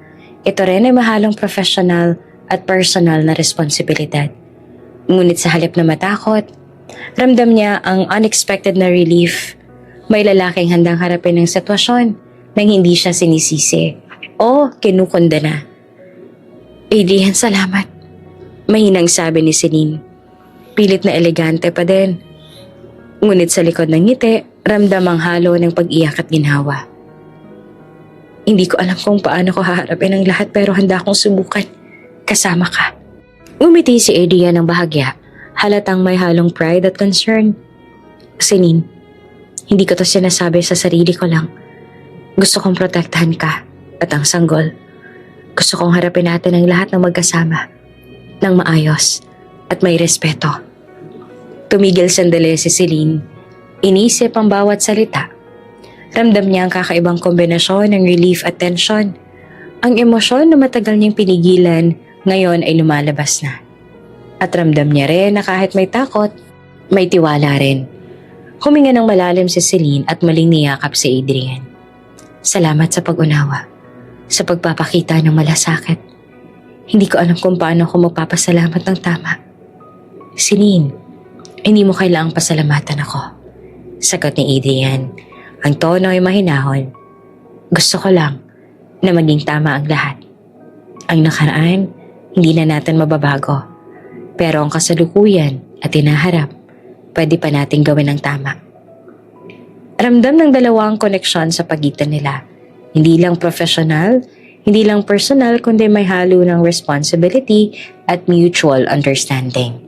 Ito rin ay mahalong professional at personal na responsibilidad. Ngunit sa halip na matakot, ramdam niya ang unexpected na relief. May lalaking handang harapin ang sitwasyon nang hindi siya sinisisi o kinukondana. Adrian, salamat. Mahinang sabi ni Celine. Pilit na elegante pa din. Ngunit sa likod ng ngiti, ramdam ang halo ng pag-iyak at ginhawa. Hindi ko alam kung paano ko haharapin ang lahat pero handa akong subukan. Kasama ka. Ngumiti si Adrian ng bahagya, halatang may halong pride at concern. Celine, hindi ko to sinasabi sa sarili ko lang. Gusto kong protektahan ka at ang sanggol. Gusto kong harapin natin ang lahat ng magkasama, ng maayos at may respeto. Tumigil sandali si Celine. Inisip ang bawat salita. Ramdam niya ang kakaibang kombinasyon ng relief at tension. Ang emosyon na matagal niyang pinigilan ngayon ay lumalabas na. At ramdam niya rin na kahit may takot, may tiwala rin. Huminga ng malalim si Celine at maling niyakap si Adrian. Salamat sa pag-unawa, sa pagpapakita ng malasakit. Hindi ko alam kung paano ako magpapasalamat ng tama. Celine, hindi mo kailangang pasalamatan ako. Sagot ni Adrian. Ang tono ay mahinahon. Gusto ko lang na maging tama ang lahat. Ang nakaraan, hindi na natin mababago. Pero ang kasalukuyan at hinaharap, pwede pa nating gawin ang tama. Ramdam ng dalawang koneksyon sa pagitan nila. Hindi lang professional, hindi lang personal, kundi may halo ng responsibility at mutual understanding.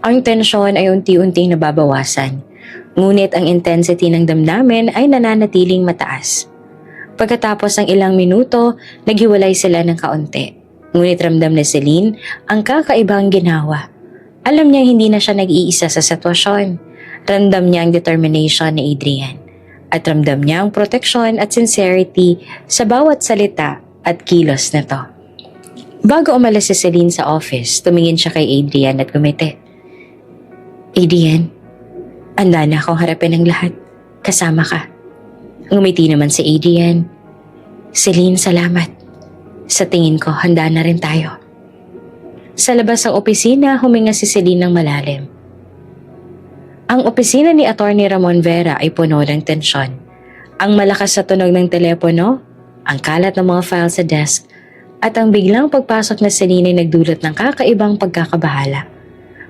Ang tensyon ay unti-unting nababawasan, ngunit ang intensity ng damdamin ay nananatiling mataas. Pagkatapos ng ilang minuto, naghiwalay sila ng kaunti. Ngunit ramdam ni Celine ang kakaibang ginawa. Alam niya hindi na siya nag-iisa sa sitwasyon. Ramdam niya ang determination ni Adrian. At ramdam niya ang proteksyon at sincerity sa bawat salita at kilos nito. Bago umalis si Celine sa office, tumingin siya kay Adrian at gumiti. Adrian, handa na akong harapin ang lahat. Kasama ka. Ngumiti naman si Adrian. Celine, salamat. Sa tingin ko, handa na rin tayo. Sa labas ng opisina, huminga si Celine ng malalim. Ang opisina ni Atty. Ramon Vera ay puno ng tensyon. Ang malakas sa tunog ng telepono, ang kalat ng mga file sa desk, at ang biglang pagpasok na Celine ay nagdulot ng kakaibang pagkakabahala.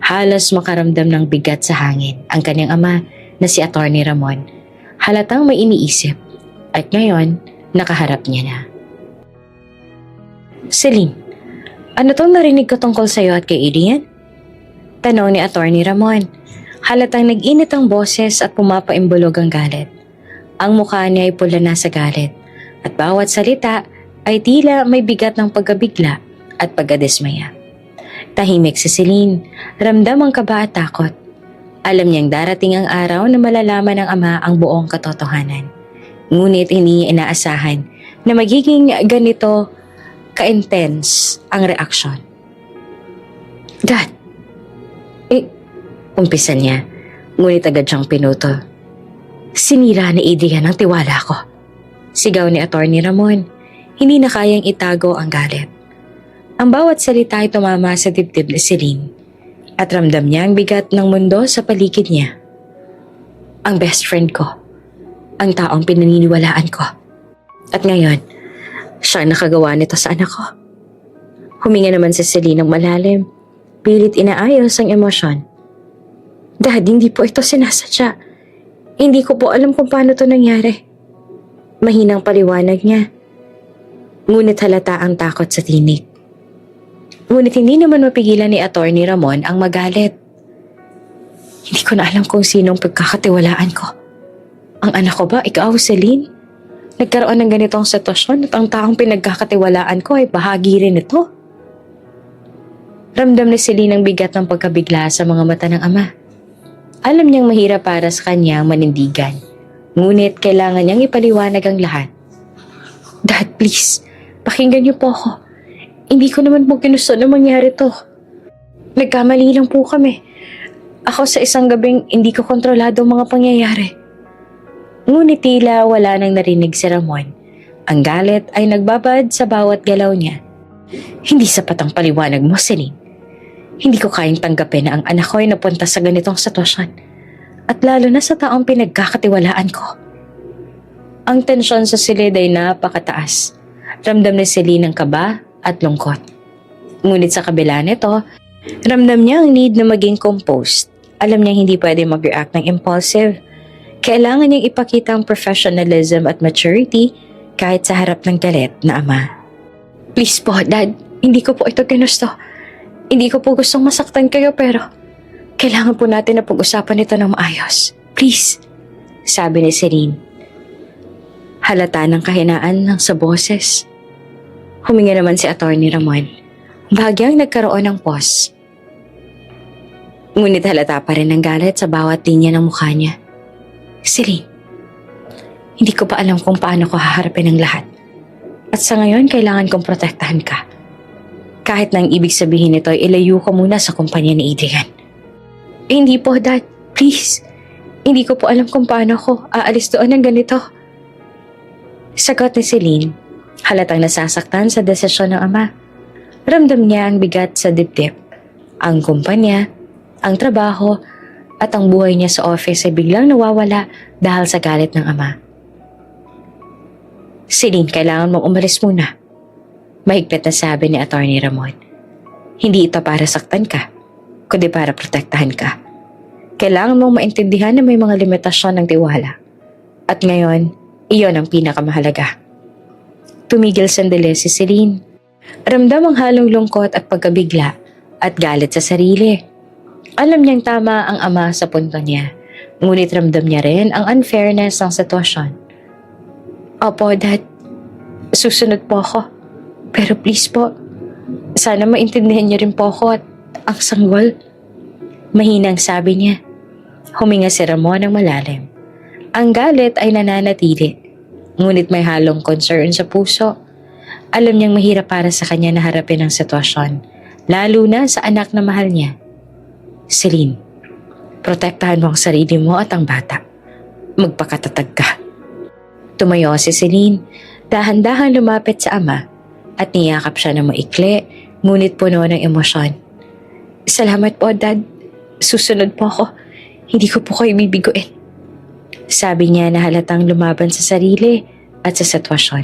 Halos makaramdam ng bigat sa hangin ang kanyang ama na si Atty. Ramon. Halatang may iniisip at ngayon nakaharap niya na. Celine, ano tong narinig ko tungkol sa iyo at kay Adrian? Tanong ni Atty. Ramon. Halatang nag-init ang boses at pumapaimbulog ang galit. Ang mukha niya ay pula na sa galit at bawat salita ay tila may bigat ng pagkabigla at pagkadismaya. Tahimik si Celine, ramdam ang kaba at takot. Alam niyang darating ang araw na malalaman ng ama ang buong katotohanan. Ngunit hindi niya inaasahan na magiging ganito ka-intense ang reaksyon. Dad! Umpisa niya, ngunit agad siyang pinuto. Sinira ni Adrian ang tiwala ko. Sigaw ni Atty. Ramon, hindi na kayang itago ang galit. Ang bawat salita ay tumama sa dibdib ni Celine at ramdam niya ang bigat ng mundo sa paligid niya. Ang best friend ko, ang taong pinaniniwalaan ko. At ngayon, siya nakagawa nito sa anak ko. Huminga naman si Celine ng malalim, pilit inaayos ang emosyon. Dad, hindi po ito sinasadya. Hindi ko po alam kung paano ito nangyari. Mahinang paliwanag niya. Ngunit halata ang takot sa tinig. Ngunit hindi naman mapigilan ni Atty. Ramon ang magalit. Hindi ko na alam kung sinong pagkakatiwalaan ko. Ang anak ko ba, ikaw, Celine? Nagkaroon ng ganitong sitwasyon at ang taong pinagkakatiwalaan ko ay bahagi rin ito. Ramdam ni Celine ang bigat ng pagkabigla sa mga mata ng ama. Alam niyang mahirap para sa kanya ang manindigan. Ngunit kailangan niyang ipaliwanag ang lahat. Dad, please, pakinggan niyo po ako. Hindi ko naman po ginusto na mangyari to. Nagkamali lang po kami. Ako sa isang gabing hindi ko kontrolado ang mga pangyayari. Ngunit tila wala nang narinig si Ramon. Ang galit ay nagbabad sa bawat galaw niya. Hindi sapat ang paliwanag mo, Celine. Hindi ko kayang tanggapin na ang anak ko ay napunta sa ganitong sitwasyon. At lalo na sa taong pinagkakatiwalaan ko. Ang tensyon sa silid ay napakataas. Ramdam ni Celine ang kaba at lungkot. Ngunit sa kabila nito, ramdam niya ang need na maging composed. Alam niya hindi pwede mag-react ng impulsive. Kailangan niyang ipakita ang professionalism at maturity kahit sa harap ng galit na ama. Please po, Dad. Hindi ko po ito ginusto. Hindi ko po gustong masaktan kayo pero kailangan po natin na pag-usapan ito ng maayos. Please, sabi ni Celine. Halata ng kahinaan ng sa boses. Huminga naman si Atty. Ramon. Bahagyang nagkaroon ng pause. Ngunit halata pa rin ang galit sa bawat linya ng mukha niya. Celine, hindi ko pa alam kung paano ko haharapin ang lahat. At sa ngayon, kailangan kong protektahan ka. Kahit na ang ibig sabihin nito ay ilayo ko muna sa kumpanya ni Adrian. Hindi po, Dad. Please. Hindi ko po alam kung paano ako aalis doon ng ganito. Sagot ni Celine, halatang nasasaktan sa desisyon ng ama. Ramdam niya ang bigat sa dibdib. Ang kumpanya, ang trabaho, at ang buhay niya sa office ay biglang nawawala dahil sa galit ng ama. Celine, kailangan mong umalis muna. Mahigpit na sabi ni Atty. Ramon. Hindi ito para saktan ka, kundi para protektahan ka. Kailangan mong maintindihan na may mga limitasyon ng tiwala. At ngayon, iyon ang pinakamahalaga. Tumigil sandali si Celine. Ramdam ang halong lungkot at pagkabigla at galit sa sarili. Alam niyang tama ang ama sa punto niya, ngunit ramdam niya rin ang unfairness ng sitwasyon. Opo, Dad. Susunod po ako. Pero please po, sana maintindihan niyo rin po ako at ang sanggol. Mahinang sabi niya. Huminga si Ramon ng malalim. Ang galit ay nananatili, ngunit may halong concern sa puso. Alam niyang mahirap para sa kanya na harapin ang sitwasyon, lalo na sa anak na mahal niya. Celine, protektahan mo ang sarili mo at ang bata. Magpakatatag ka. Tumayo si Celine, dahan-dahan lumapit sa ama at niyakap siya ng maikli, ngunit puno ng emosyon. Salamat po, Dad. Susunod po ako. Hindi ko po kayo bibiguin. Sabi niya na halatang lumaban sa sarili at sa sitwasyon.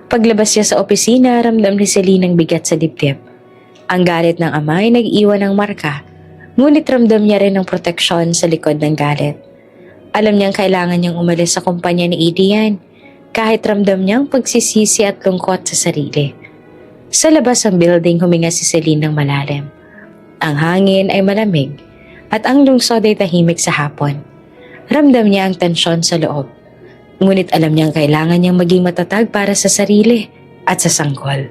Paglabas niya sa opisina, ramdam ni Celine ang bigat sa dibdib. Ang galit ng ama ay nag-iwan ng marka, ngunit ramdam niya rin ang proteksyon sa likod ng galit. Alam niyang kailangan niyang umalis sa kumpanya ni Adrian, kahit ramdam niyang pagsisisi at lungkot sa sarili. Sa labas ng building, huminga si Celine ng malalim. Ang hangin ay malamig at ang lungsod ay tahimik sa hapon. Ramdam niya ang tensyon sa loob, ngunit alam niyang kailangan niyang maging matatag para sa sarili at sa sanggol.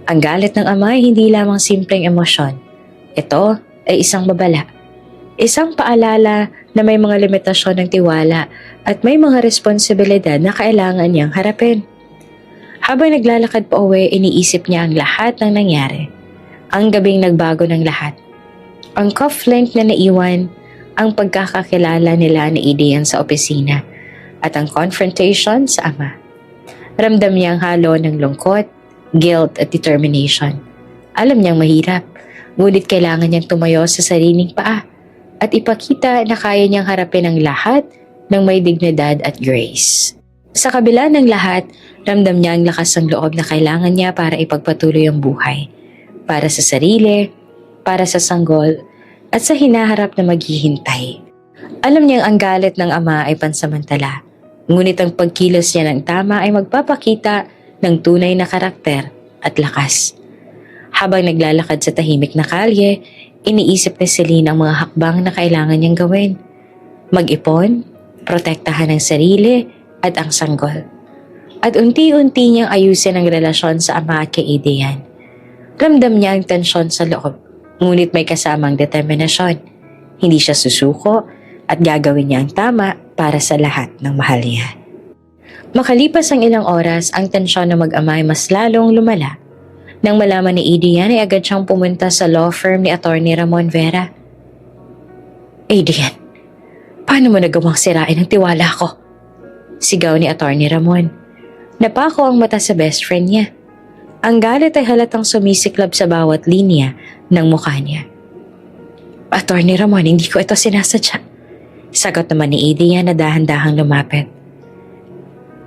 Ang galit ng ama ay hindi lamang simpleng emosyon. Ito ay isang babala. Isang paalala na may mga limitasyon ng tiwala at may mga responsibilidad na kailangan niyang harapin. Habang naglalakad pa uwi, iniisip niya ang lahat ng nangyari. Ang gabing nagbago ng lahat. Ang cufflink na naiwan, ang pagkakakilala nila ni Adrian sa opisina, at ang confrontation sa ama. Ramdam niya ang halo ng lungkot, guilt at determination. Alam niyang mahirap, ngunit kailangan niyang tumayo sa sariling paa at ipakita na kaya niyang harapin ang lahat ng may dignidad at grace. Sa kabila ng lahat, ramdam niya ang lakas ng loob na kailangan niya para ipagpatuloy ang buhay. Para sa sarili, para sa sanggol, at sa hinaharap na maghihintay. Alam niyang ang galit ng ama ay pansamantala, ngunit ang pagkilos niya ng tama ay magpapakita ng tunay na karakter at lakas. Habang naglalakad sa tahimik na kalye, iniisip ni Celine ang mga hakbang na kailangan niyang gawin. Mag-ipon, protektahan ang sarili at ang sanggol. At unti-unti niyang ayusin ang relasyon sa ama at kay Adrian. Ramdam niya ang tensyon sa loob, ngunit may kasamang determinasyon. Hindi siya susuko at gagawin niya ang tama para sa lahat ng mahal niya. Makalipas ang ilang oras, ang tensyon ng mag-ama ay mas lalong lumala. Nang malaman ni Adrian ay agad siyang pumunta sa law firm ni Attorney Ramon Vera. Adrian, paano mo nagawang sirain ang tiwala ko? Sigaw ni Attorney Ramon. Napako ang mata sa best friend niya. Ang galit ay halatang sumisiklab sa bawat linya ng mukha niya. Attorney Ramon, hindi ko ito sinasadya. Sagot naman ni Adrian na dahan-dahang lumapit.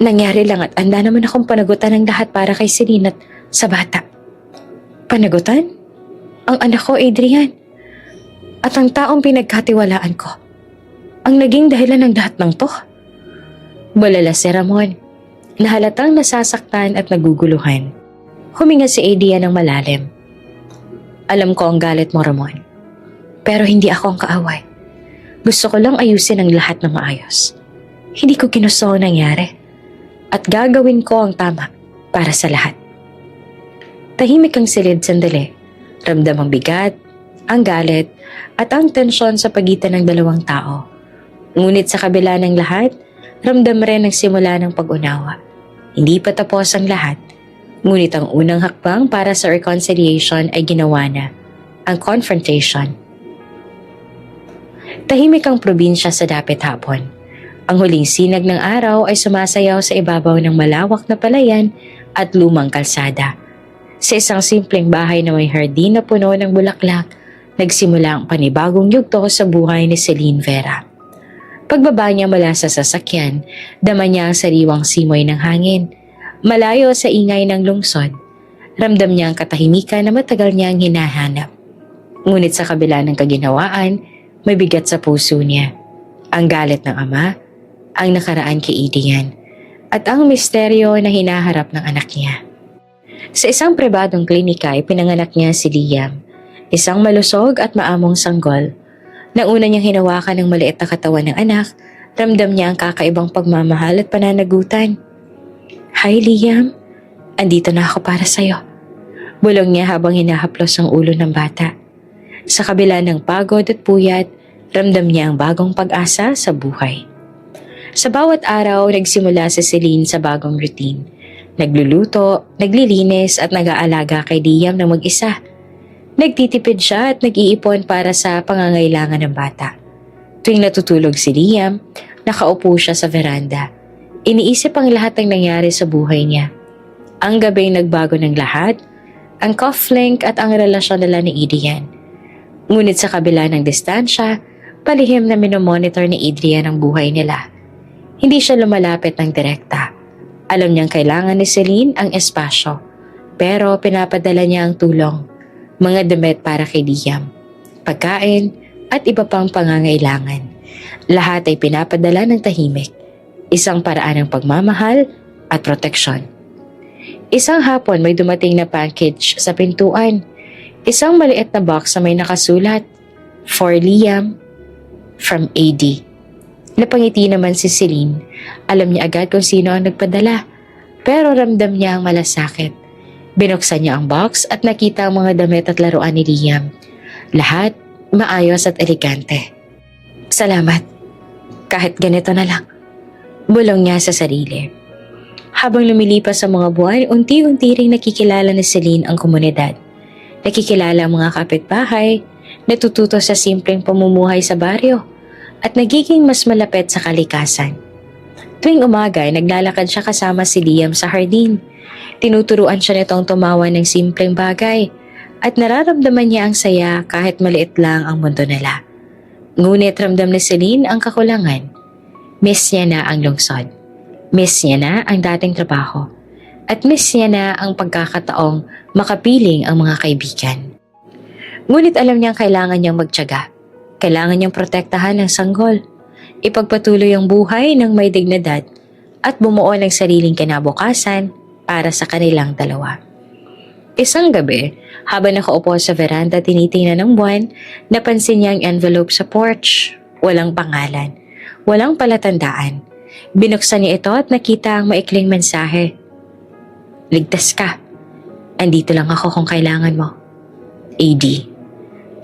Nangyari lang at handa naman akong panagutan ng lahat para kay Celine at sa bata. Panagutan? Ang anak ko, Adrian. At ang taong pinagkatiwalaan ko. Ang naging dahilan ng lahat ng to. Bulala si Ramon, na halatang nasasaktan at naguguluhan. Huminga si Adrian ng malalim. Alam ko ang galit mo, Ramon. Pero hindi ako ang kaaway. Gusto ko lang ayusin ang lahat na maayos. Hindi ko ginusto ang nangyari. At gagawin ko ang tama para sa lahat. Tahimik ang silid sandali. Ramdam ang bigat, ang galit, at ang tensyon sa pagitan ng dalawang tao. Ngunit sa kabila ng lahat, ramdam rin ang simula ng pag-unawa. Hindi pa tapos ang lahat. Ngunit ang unang hakbang para sa reconciliation ay ginawa na, ang confrontation. Tahimik ang probinsya sa dapit hapon. Ang huling sinag ng araw ay sumasayaw sa ibabaw ng malawak na palayan at lumang kalsada. Sa isang simpleng bahay na may hardin na puno ng bulaklak, nagsimula ang panibagong yugto sa buhay ni Celine Vera. Pagbaba niya mula sa sasakyan, dama niya ang sariwang simoy ng hangin. Malayo sa ingay ng lungsod, ramdam niya ang katahimikan na matagal niyang hinahanap. Ngunit sa kabila ng kaginhawaan, may bigat sa puso niya. Ang galit ng ama, ang nakaraan kay Adrian at ang misteryo na hinaharap ng anak niya. Sa isang pribadong klinika ay pinanganak niya si Liam, isang malusog at maamong sanggol. Nang una niyang hinawakan ng maliit na katawan ng anak, ramdam niya ang kakaibang pagmamahal at pananagutan. "Hi Liam, andito na ako para sa'yo." Bulong niya habang hinahaplos ang ulo ng bata. Sa kabila ng pagod at puyat, ramdam niya ang bagong pag-asa sa buhay. Sa bawat araw, nagsimula si Celine sa bagong routine. Nagluluto, naglilinis at nag-aalaga kay Liam na mag-isa. Nagtitipid siya at nag-iipon para sa pangangailangan ng bata. Tuwing natutulog si Liam, nakaupo siya sa veranda. Iniisip ang lahat ng nangyari sa buhay niya. Ang gabing nagbago ng lahat, ang cufflink at ang relasyon nila ni Adrian. Ngunit sa kabila ng distansya, palihim na minomonitor ni Adrian ang buhay nila. Hindi siya lumalapit ng direkta. Alam niyang kailangan ni Celine ang espasyo, pero pinapadala niya ang tulong, mga damit para kay Liam, pagkain at iba pang pangangailangan. Lahat ay pinapadala ng tahimik, isang paraan ng pagmamahal at proteksyon. Isang hapon may dumating na package sa pintuan. Isang maliit na box na may nakasulat, "For Liam, from AD." Napangiti naman si Celine. Alam niya agad kung sino ang nagpadala, pero ramdam niya ang malasakit. Binuksan niya ang box at nakita ang mga damit at laruan ni Liam. Lahat maayos at elegante. "Salamat. Kahit ganito na lang." Bulong niya sa sarili. Habang lumilipas ang mga buwan, unti-unti ring nakikilala ni Celine ang komunidad. Nakikilala ang mga kapitbahay, natututo sa simpleng pamumuhay sa baryo, at nagiging mas malapit sa kalikasan. Tuwing umaga ay naglalakad siya kasama si Liam sa hardin. Tinuturuan siya nitong tumawa ng simpleng bagay at nararamdaman niya ang saya kahit maliit lang ang mundo nila. Ngunit ramdam ni Celine ang kakulangan. Miss niya na ang lungsod. Miss niya na ang dating trabaho. At miss niya na ang pagkakataong makapiling ang mga kaibigan. Ngunit alam niyang kailangan niyang magtiyaga. Kailangan niyang protektahan ng sanggol. Ipagpatuloy ang buhay ng may dignidad at bumuo ng sariling kinabukasan para sa kanilang dalawa. Isang gabi, habang nakaupo sa veranda tinitingnan ng buwan, napansin niya ang envelope sa porch. Walang pangalan, walang palatandaan. Binuksan niya ito at nakita ang maikling mensahe. "Ligtas ka. Andito lang ako kung kailangan mo. AD."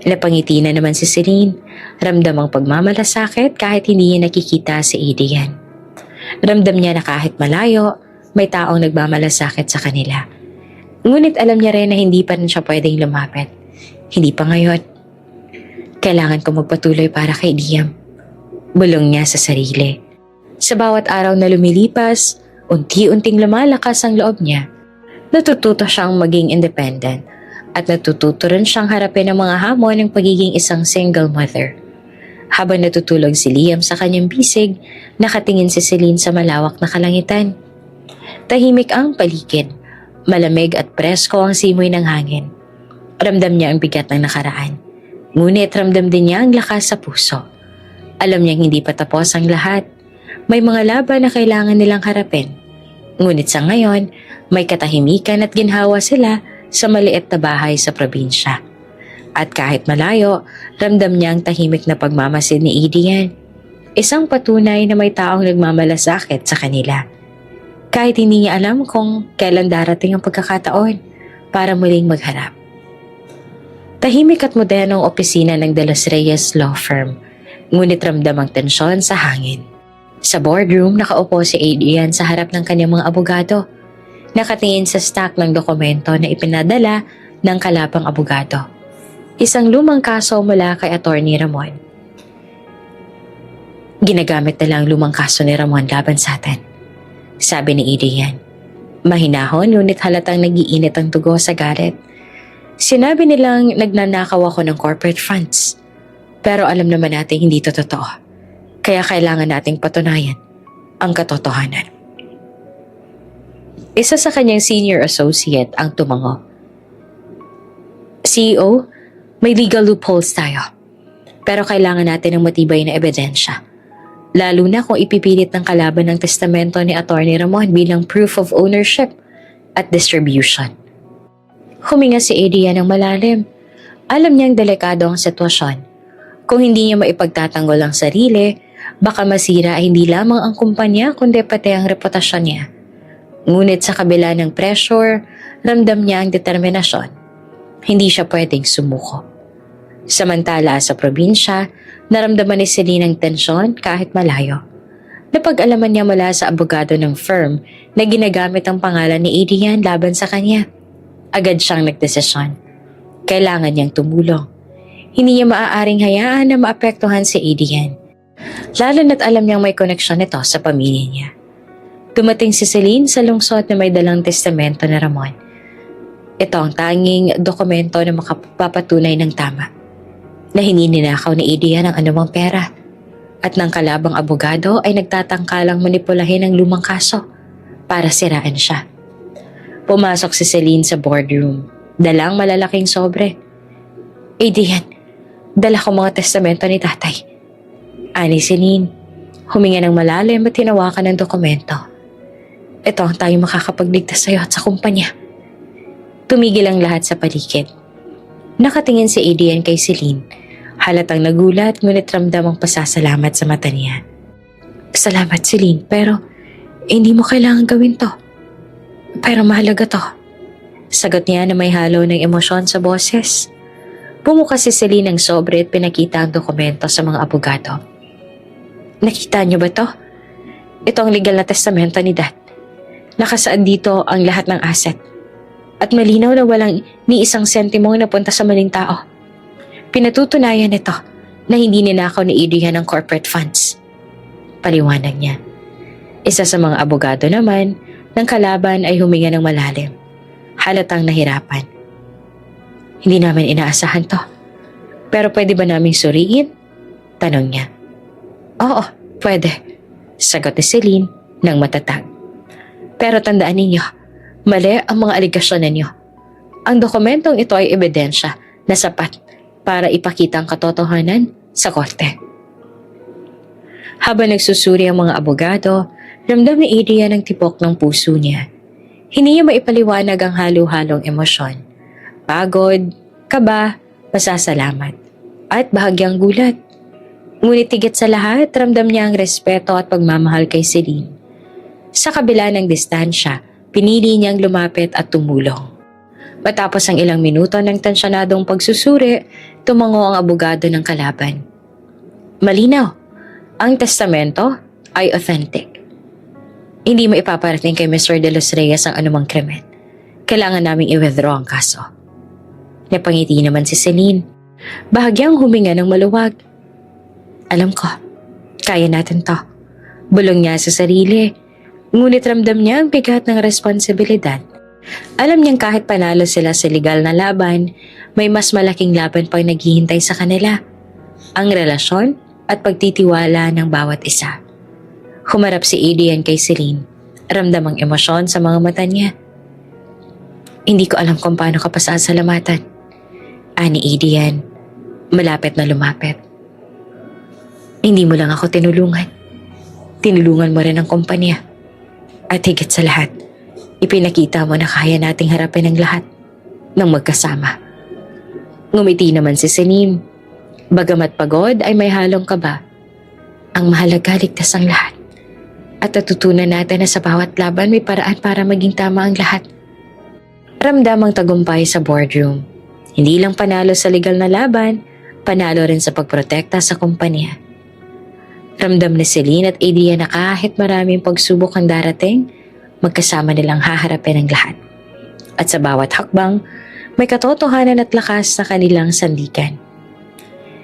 Napangiti na naman si Celine. Ramdam ang pagmamalasakit kahit hindi niya nakikita si Adrian. Ramdam niya na kahit malayo, may taong nagmamalasakit sa kanila. Ngunit alam niya rin na hindi pa rin siya pwedeng lumapit. Hindi pa ngayon. Kailangan ko magpatuloy para kay Liam. Bulong niya sa sarili. Sa bawat araw na lumilipas, unti-unting lumalakas ang loob niya. Natututo siyang maging independent at natututo rin siyang harapin ang mga hamon ng pagiging isang single mother. Habang natutulog si Liam sa kanyang bisig, nakatingin si Celine sa malawak na kalangitan. Tahimik ang paligid, malamig at presko ang simoy ng hangin. Ramdam niya ang bigat ng nakaraan. Ngunit ramdam din niya ang lakas sa puso. Alam niyang hindi pa tapos ang lahat. May mga laban na kailangan nilang harapin. Ngunit sa ngayon, may katahimikan at ginhawa sila sa maliit na bahay sa probinsya. At kahit malayo, ramdam niya ang tahimik na pagmamasid ni Adrian. Isang patunay na may taong nagmamalasakit sa kanila. Kahit hindi niya alam kung kailan darating ang pagkakataon para muling magharap. Tahimik at modernong opisina ng De Los Reyes Law Firm, ngunit ramdam ang tensyon sa hangin. Sa boardroom, nakaupo si Adrian sa harap ng kanyang mga abogado. Nakatingin sa stack ng dokumento na ipinadala ng kalapang abogado. Isang lumang kaso mula kay Attorney Ramon. "Ginagamit na lang lumang kaso ni Ramon laban sa atin," sabi ni Adrian. Mahinahon ngunit halatang nagiinit ang dugo sa galit. "Sinabi nilang nagnanakaw ako ng corporate funds. Pero alam naman natin hindi ito totoo. Kaya kailangan nating patunayan ang katotohanan." Isa sa kanyang senior associate ang tumango. "CEO, may legal loopholes tayo. Pero kailangan natin ng matibay na ebidensya. lalo na kung ipipilit ng kalaban ng testamento ni Atty. Ramon bilang proof of ownership at distribution. Huminga si Adrian ng malalim. Alam niyang delikado ang sitwasyon. Kung hindi niya maipagtatanggol ang sarili, baka masira hindi lamang ang kumpanya kundi pati ang reputasyon niya. Ngunit sa kabila ng pressure, ramdam niya ang determinasyon. Hindi siya pwedeng sumuko. Samantala sa probinsya, naramdaman ni Celine ang tensyon kahit malayo. Napag-alaman niya mula sa abogado ng firm na ginagamit ang pangalan ni Adrian laban sa kanya. Agad siyang nagdesisyon. Kailangan niyang tumulong. Hindi niya maaaring hayaan na maapektuhan si Adrian. Lalo na't alam niyang may koneksyon nito sa pamilya niya. Dumating si Celine sa lungsod na may dalang testamento na Ramon. Ito ang tanging dokumento na makapapatunay ng tama na hindi ninakaw ni Adrian ang anumang pera at ng kalabang abogado ay nagtatangkalang manipulahin ang lumang kaso para siraan siya. Pumasok si Celine sa boardroom, dalang malalaking sobre. Adrian, dala ko mga testamento ni tatay. Ani Celine, huminga ng malalim at tinawakan ng dokumento. Ito ang tayong makakapagligtas sa iyo at sa kumpanya. Tumigil ang lahat sa paligid. Nakatingin si Adrian kay Celine. Halatang nagulat ngunit ramdam ang pasasalamat sa mata niya. Salamat Celine, pero hindi mo kailangan gawin to. Pero mahalaga to. Sagot niya na may halo ng emosyon sa boses. Bumukas si Celine ng sobre at pinakita ang dokumento sa mga abogado. Nakita niyo ba to? Ito ang legal na testamento ni Dad. Nakasaad dito ang lahat ng asset. At malinaw na walang ni isang sentimong napunta sa maling tao. Pinatutunayan nito na hindi ninakaw ni Adrian ang corporate funds. Paliwanag niya. Isa sa mga abogado naman ng kalaban ay huminga ng malalim. Halatang nahirapan. Hindi namin inaasahan to. Pero pwede ba naming suriin? Tanong niya. Oo, pwede. Sagot ni Celine ng matatag. Pero tandaan ninyo, mali ang mga aligasyon ninyo. Ang dokumentong ito ay ebidensya na sapat para ipakita ang katotohanan sa korte. Habang nagsusuri ang mga abogado, ramdam ni Adrian ang tipok ng puso niya. Hindi niya maipaliwanag ang halo-halong emosyon. Pagod, kaba, pasasalamat, at bahagyang gulat. Ngunit higit sa lahat, ramdam niya ang respeto at pagmamahal kay Celine. Sa kabila ng distansya, pinili niyang lumapit at tumulong. Matapos ang ilang minuto ng tensyonadong pagsusuri, tumango ang abogado ng kalaban. Malinaw, ang testamento ay authentic. Hindi mo ipaparating kay Mr. De Los Reyes ang anumang krimen. Kailangan naming i-withdraw ang kaso. Napangiti naman si Celine. Bahagyang huminga ng maluwag. Alam ko, kaya natin to. Bulong niya sa sarili. Ngunit ramdam niya ang bigat ng responsibilidad. Alam niyang kahit panalo sila sa legal na laban, may mas malaking laban pang naghihintay sa kanila. Ang relasyon at pagtitiwala ng bawat isa. Humarap si Adrian kay Celine. Ramdam ang emosyon sa mga mata niya. Hindi ko alam kung paano ka pasasalamatan. Ani Adrian, malapit na lumapit. Hindi mo lang ako tinulungan. Tinulungan mo rin ang kumpanya. At higit sa lahat, ipinakita mo na kaya nating harapin ang lahat ng magkasama. Ngumiti naman si Celine. Bagamat pagod ay may halong kaba. Ang mahalaga ligtas ang lahat. At natutunan natin na sa bawat laban may paraan para maging tama ang lahat. Ramdam ang tagumpay sa boardroom. Hindi lang panalo sa legal na laban, panalo rin sa pagprotekta sa kumpanya. Ramdam ni Celine at Adrian na kahit maraming pagsubok ang darating, magkasama nilang haharapin ang lahat. At sa bawat hakbang, may katotohanan at lakas sa kanilang sandigan.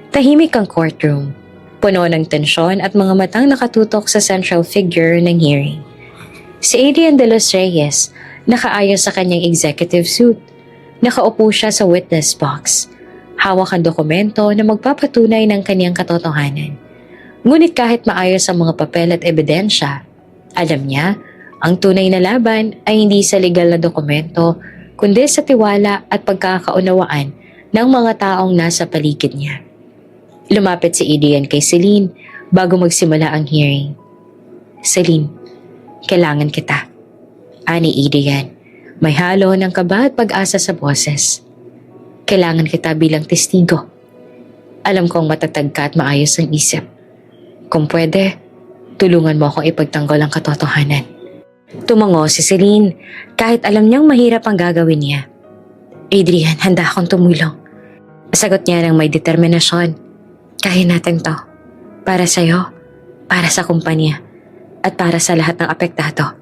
Tahimik ang courtroom, puno ng tensyon at mga matang nakatutok sa central figure ng hearing. Si Adrian De Los Reyes, nakaayos sa kanyang executive suit. Nakaupo siya sa witness box. Hawak ang dokumento na magpapatunay ng kanyang katotohanan. Ngunit kahit maayos ang mga papel at ebidensya, alam niya, ang tunay na laban ay hindi sa legal na dokumento, kundi sa tiwala at pagkakaunawaan ng mga taong nasa paligid niya. Lumapit si Adrian kay Celine, bago magsimula ang hearing. Celine, kailangan kita. Ani Adrian, may halo ng kaba at pag-asa sa boses. Kailangan kita bilang testigo. Alam kong matatag ka at maayos ang isip. Kung pwede, tulungan mo akong ipagtanggol ang katotohanan. Tumango si Celine kahit alam niyang mahirap ang gagawin niya. Adrian, handa akong tumulong. Sagot niya ng may determinasyon. Kaya natin to. Para sa'yo, para sa kumpanya, at para sa lahat ng apektado.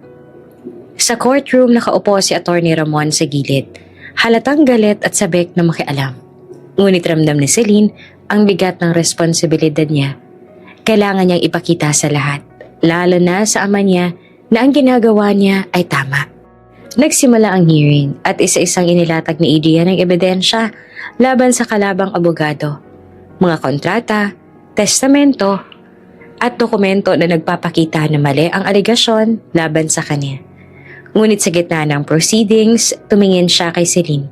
Sa courtroom nakaupo si Attorney Ramon sa gilid. Halatang galit at sabik na makialam. Ngunit ramdam ni Celine ang bigat ng responsibilidad niya. Kailangan niyang ipakita sa lahat, lalo na sa ama niya, na ang ginagawa niya ay tama. Nagsimula ang hearing at isa-isang inilatag ni Adrian ang ebidensya laban sa kalabang abogado. Mga kontrata, testamento, at dokumento na nagpapakita na mali ang aligasyon laban sa kanya. Ngunit sa gitna ng proceedings, tumingin siya kay Celine.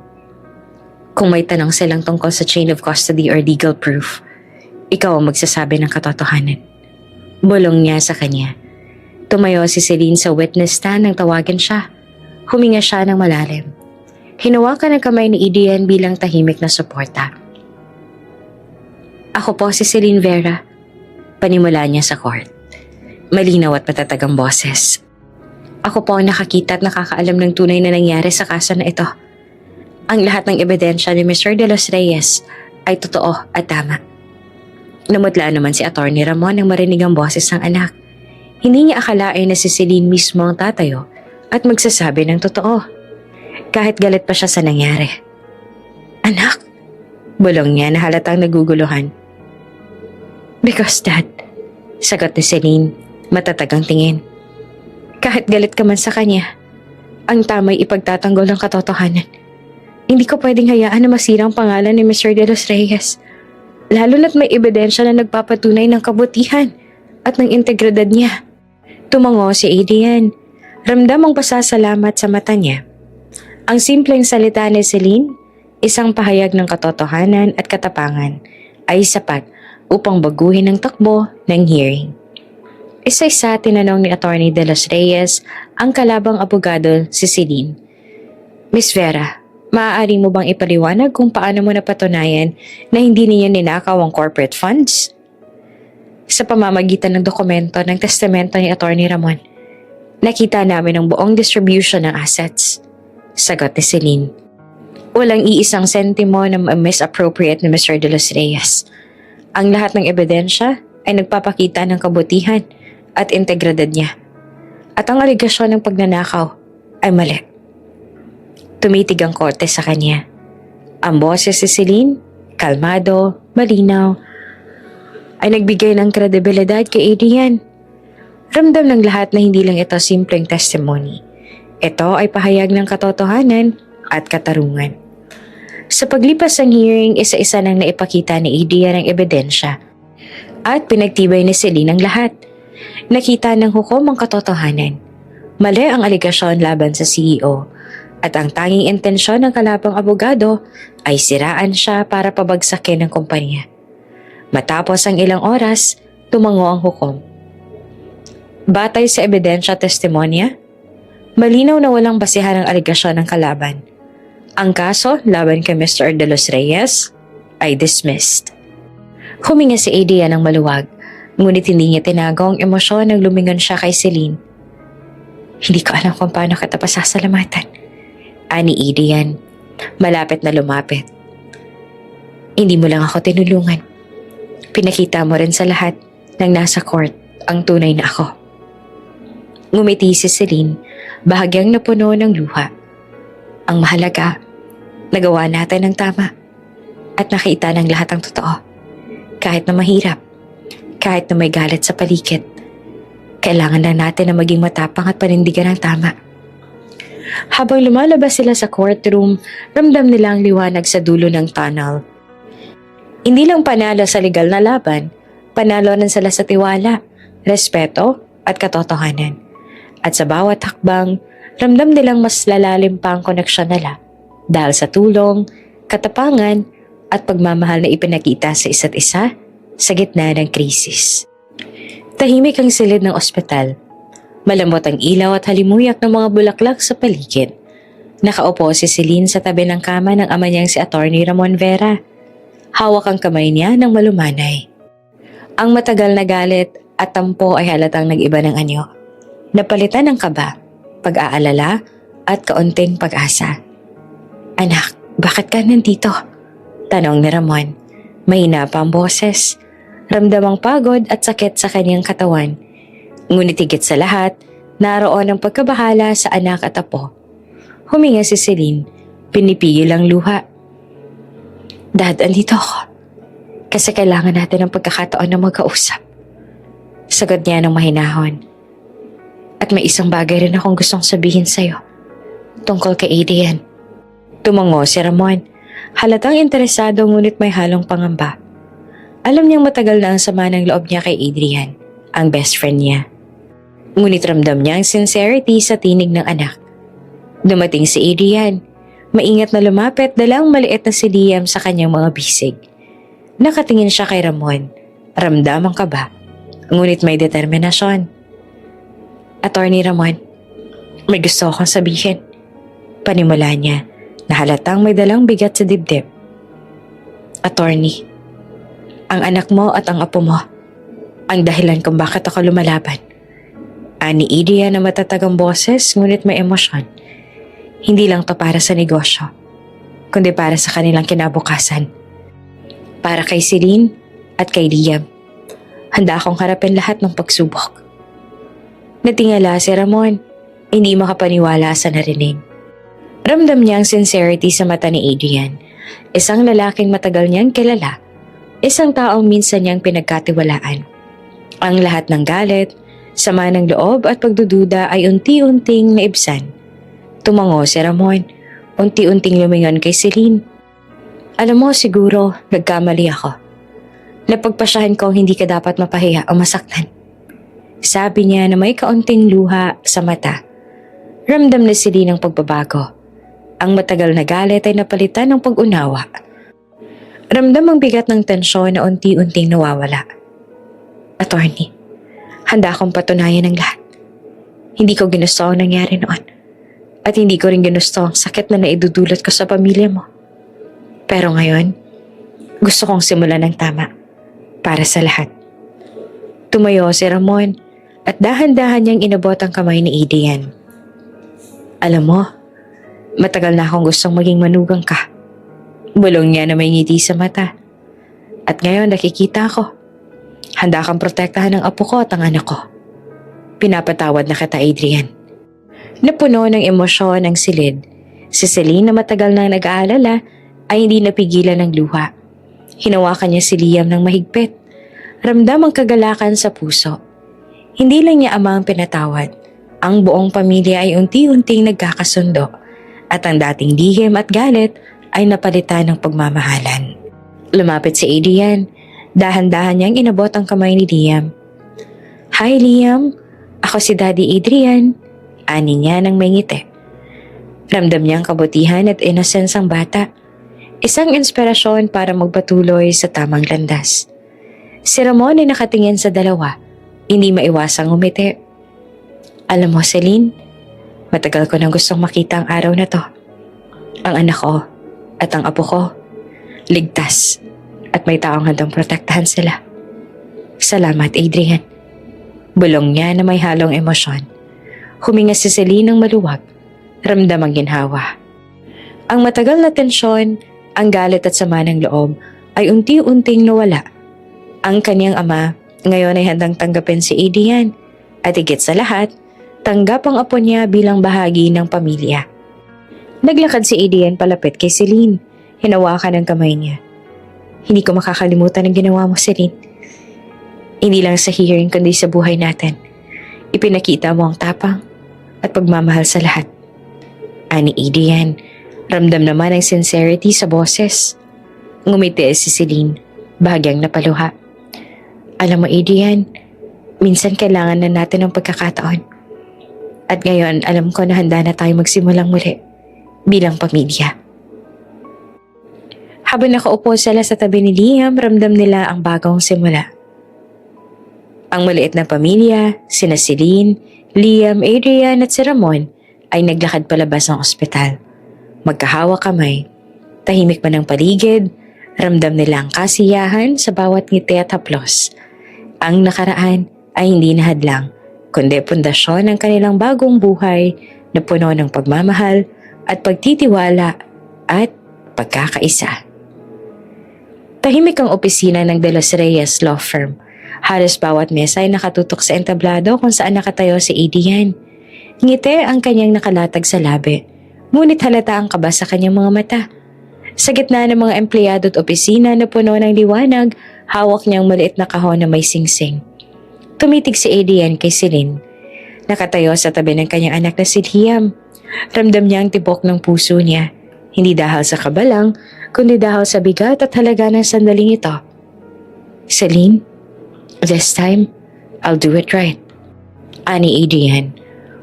Kung may tanong silang tungkol sa chain of custody or legal proof, ikaw ang magsasabi ng katotohanan. Bulong niya sa kanya. Tumayo si Celine sa witness stand nang tawagan siya. Huminga siya ng malalim. Hinawakan ang kamay ni Adrian bilang tahimik na suporta. Ako po si Celine Vera. Panimula niya sa court. Malinaw at matatag ang boses. Ako po ang nakakita at nakakaalam ng tunay na nangyari sa kaso na ito. Ang lahat ng ebidensya ni Mr. De Los Reyes ay totoo at tama. Namutla naman si Attorney Ramon nang marinig ang boses ng anak. Hindi niya akalain na si Celine mismo ang tatayo at magsasabi ng totoo. Kahit galit pa siya sa nangyari. Anak? Bulong niya na halatang naguguluhan. Because Dad, sagot ni Celine, matatag ang tingin. Kahit galit ka man sa kanya, ang tama'y ipagtatanggol ng katotohanan. Hindi ko pwedeng hayaan na masira ang pangalan ni Mr. De Los Reyes. Lalo na't may ebidensya na nagpapatunay ng kabutihan at ng integridad niya. Tumango si Adrian. Ramdam ang pasasalamat sa mata niya. Ang simpleng salita ni Celine, isang pahayag ng katotohanan at katapangan, ay sapat upang baguhin ang takbo ng hearing. Isa-isa tinanong ni Attorney De Los Reyes ang kalabang abogado si Celine. Miss Vera, maaari mo bang ipaliwanag kung paano mo napatunayan na hindi niya ninakaw ang corporate funds? Sa pamamagitan ng dokumento ng testamento ni Attorney Ramon, nakita namin ang buong distribution ng assets. Sagot ni Celine. Walang iisang sentimo na misappropriate ni Mr. De Los Reyes. Ang lahat ng ebidensya ay nagpapakita ng kabutihan at integridad niya. At ang aligasyon ng pagnanakaw ay mali. Tumitig ang korte sa kanya. Ang boses si Celine, kalmado, malinaw, ay nagbigay ng kredibilidad kay Adrian. Ramdam ng lahat na hindi lang ito simpleng testimony. Ito ay pahayag ng katotohanan at katarungan. Sa paglipas ng hearing, isa-isa nang naipakita ni Adrian ang ebidensya at pinagtibay ni Celine ang lahat. Nakita ng hukom ang katotohanan. Mali ang aligasyon laban sa CEO at ang tanging intensyon ng kalabang abogado ay siraan siya para pabagsakin ang kumpanya. Matapos ang ilang oras, tumango ang hukom. Batay sa ebidensya testimonya, malinaw na walang basihan ang aligasyon ng kalaban. Ang kaso laban kay Mr. De Los Reyes ay dismissed. Huminga si Adrian ng maluwag, ngunit hindi niya tinago ang emosyon nang lumingon siya kay Celine. Hindi ko alam kung paano kita pasasalamatan. Ani Adrian, malapit na lumapit. Hindi mo lang ako tinulungan. Pinakita mo rin sa lahat ng nasa court ang tunay na ako. Ngumiti si Celine, bahagyang napuno ng luha. Ang mahalaga, nagawa natin ang tama at nakita ng lahat ang totoo. Kahit na mahirap, kahit na may galit sa paligid, kailangan na natin na maging matapang at panindigan ang tama. Habang lumalabas sila sa courtroom, ramdam nila ang liwanag sa dulo ng tunnel. Hindi lang panalo sa legal na laban, panalo rin sila sa tiwala, respeto at katotohanan. At sa bawat hakbang, ramdam nilang mas lalalim pa ang koneksyon nila dahil sa tulong, katapangan at pagmamahal na ipinakita sa isa't isa sa gitna ng krisis. Tahimik ang silid ng ospital. Malambot ang ilaw at halimuyak ng mga bulaklak sa paligid. Nakaupo si Celine sa tabi ng kama ng ama niyang si Attorney Ramon Vera. Hawak ang kamay niya ng malumanay. Ang matagal na galit at tampo ay halatang nag-iba ng anyo. Napalitan ng kaba, pag-aalala at kaunting pag-asa. Anak, bakit ka nandito? Tanong ni Ramon. Mahina pa ang boses. Ramdam ang pagod at sakit sa kanyang katawan. Ngunit higit sa lahat, naroon ang pagkabahala sa anak at apo. Huminga si Celine, pinipigil ang luha. Dad, andito ako. Kasi kailangan natin ng pagkakataon na magkausap. Sagot niya ng mahinahon. At may isang bagay rin akong gustong sabihin sa'yo. Tungkol kay Adrian. Tumango si Ramon. Halatang interesado ngunit may halong pangamba. Alam niyang matagal na ang sama ng loob niya kay Adrian, ang best friend niya. Ngunit ramdam niya ang sincerity sa tinig ng anak. Dumating si Adrian. Maingat na lumapit dalang maliit na si Liam sa kanyang mga bisig. Nakatingin siya kay Ramon. Ramdam ang kaba. Ngunit may determinasyon. Attorney Ramon, may gusto akong sabihin. Panimula niya na halatang may dalang bigat sa dibdib. Attorney, ang anak mo at ang apo mo ang dahilan kung bakit ako lumalaban. Ani Adrian na matatagang boses ngunit may emosyon. Hindi lang to para sa negosyo, kundi para sa kanilang kinabukasan. Para kay Celine at kay Liam. Handa akong harapin lahat ng pagsubok. Natingala si Ramon, hindi makapaniwala sa narinig. Ramdam niya ang sincerity sa mata ni Adrian, isang lalaking matagal niyang kilala, isang taong minsan niyang pinagkatiwalaan. Ang lahat ng galit, sama ng loob at pagdududa ay unti-unting naibsan. Tumango si Ramon, unti-unting lumingon kay Celine. Alam mo, siguro nagkamali ako. Napagpasyahan ko hindi ka dapat mapahiya o masaktan. Sabi niya na may kaunting luha sa mata. Ramdam na si Celine ang pagbabago. Ang matagal na galit ay napalitan ng pag-unawa. Ramdam ang bigat ng tensyon na unti-unting nawawala. Attorney, handa akong patunayan ang lahat. Hindi ko ginusto ang nangyari noon. At hindi ko rin ginusto ang sakit na naidudulot ko sa pamilya mo. Pero ngayon, gusto kong simulan ng tama. Para sa lahat. Tumayo si Ramon at dahan-dahan niyang inabot ang kamay ni Adrian. Alam mo, matagal na akong gustong maging manugang ka. Bulong niya na may ngiti sa mata. At ngayon nakikita ko. Handa kang protektahan ng apo ko at ang anak ko. Pinapatawad na kita, Adrian. Napuno ng emosyon ang silid. Si Celine na matagal nang nag-aalala ay hindi napigilan ng luha. Hinawakan niya si Liam ng mahigpit. Ramdam ang kagalakan sa puso. Hindi lang niya ama ang pinatawad. Ang buong pamilya ay unti-unting nagkakasundo at ang dating lihim at galit ay napalitan ng pagmamahalan. Lumapit si Adrian. Dahan-dahan niyang inabot ang kamay ni Liam. Hi Liam, ako si Daddy Adrian. Ani niya nang may ngiti. Ramdam niyang kabutihan at innocence ang bata. Isang inspirasyon para magpatuloy sa tamang landas. Si Ramon ay nakatingin sa dalawa, hindi maiwasang umiti. Alam mo, Celine, matagal ko nang gustong makita ang araw na to. Ang anak ko at ang apo ko, ligtas at may taong handang protektahan sila. Salamat, Adrian. Bulong niya na may halong emosyon. Huminga si Celine ng maluwag, ramdam ang ginhawa. Ang matagal na tensyon, ang galit at sama ng loob ay unti-unting nawala. Ang kanyang ama ngayon ay handang tanggapin si Adrian at higit sa lahat, tanggap ang apo niya bilang bahagi ng pamilya. Naglakad si Adrian palapit kay Celine. Hinawakan ang kamay niya. Hindi ko makakalimutan ang ginawa mo, Celine. Hindi lang sa hearing kundi sa buhay natin. Ipinakita mo ang tapang at pagmamahal sa lahat. Ani Adrian, ramdam naman ang sincerity sa boses. Ngumiti si Celine, bahagyang napaluha. Alam mo, Adrian, minsan kailangan na natin ng pagkakataon. At ngayon, alam ko na handa na tayo magsimulang muli bilang pamilya. Habang nakaupo sila sa tabi ni Liam, ramdam nila ang bagong simula. Ang maliit na pamilya, sina Celine, Liam, Adrian at si Ramon ay naglakad palabas ng ospital. Magkahawak kamay, tahimik man ang paligid, ramdam nila ang kasiyahan sa bawat ngiti at haplos. Ang nakaraan ay hindi na hadlang, kundi pundasyon ng kanilang bagong buhay na puno ng pagmamahal at pagtitiwala at pagkakaisa. Tahimik ang opisina ng De Los Reyes Law Firm. Halos bawat mesa ay nakatutok sa entablado kung saan nakatayo si Adrian. Ngiti ang kanyang nakalatag sa labi, ngunit halata ang kaba sa kanyang mga mata. Sa gitna ng mga empleyado at opisina na puno ng liwanag, hawak niyang maliit na kahon na may singsing. Tumitig si Adrian kay Celine. Nakatayo sa tabi ng kanyang anak na si Liam. Ramdam niya ang tibok ng puso niya. Hindi dahil sa kaba lang, kundi dahil sa bigat at halaga ng sandaling ito. Celine, this time, I'll do it right. Ani Adrian,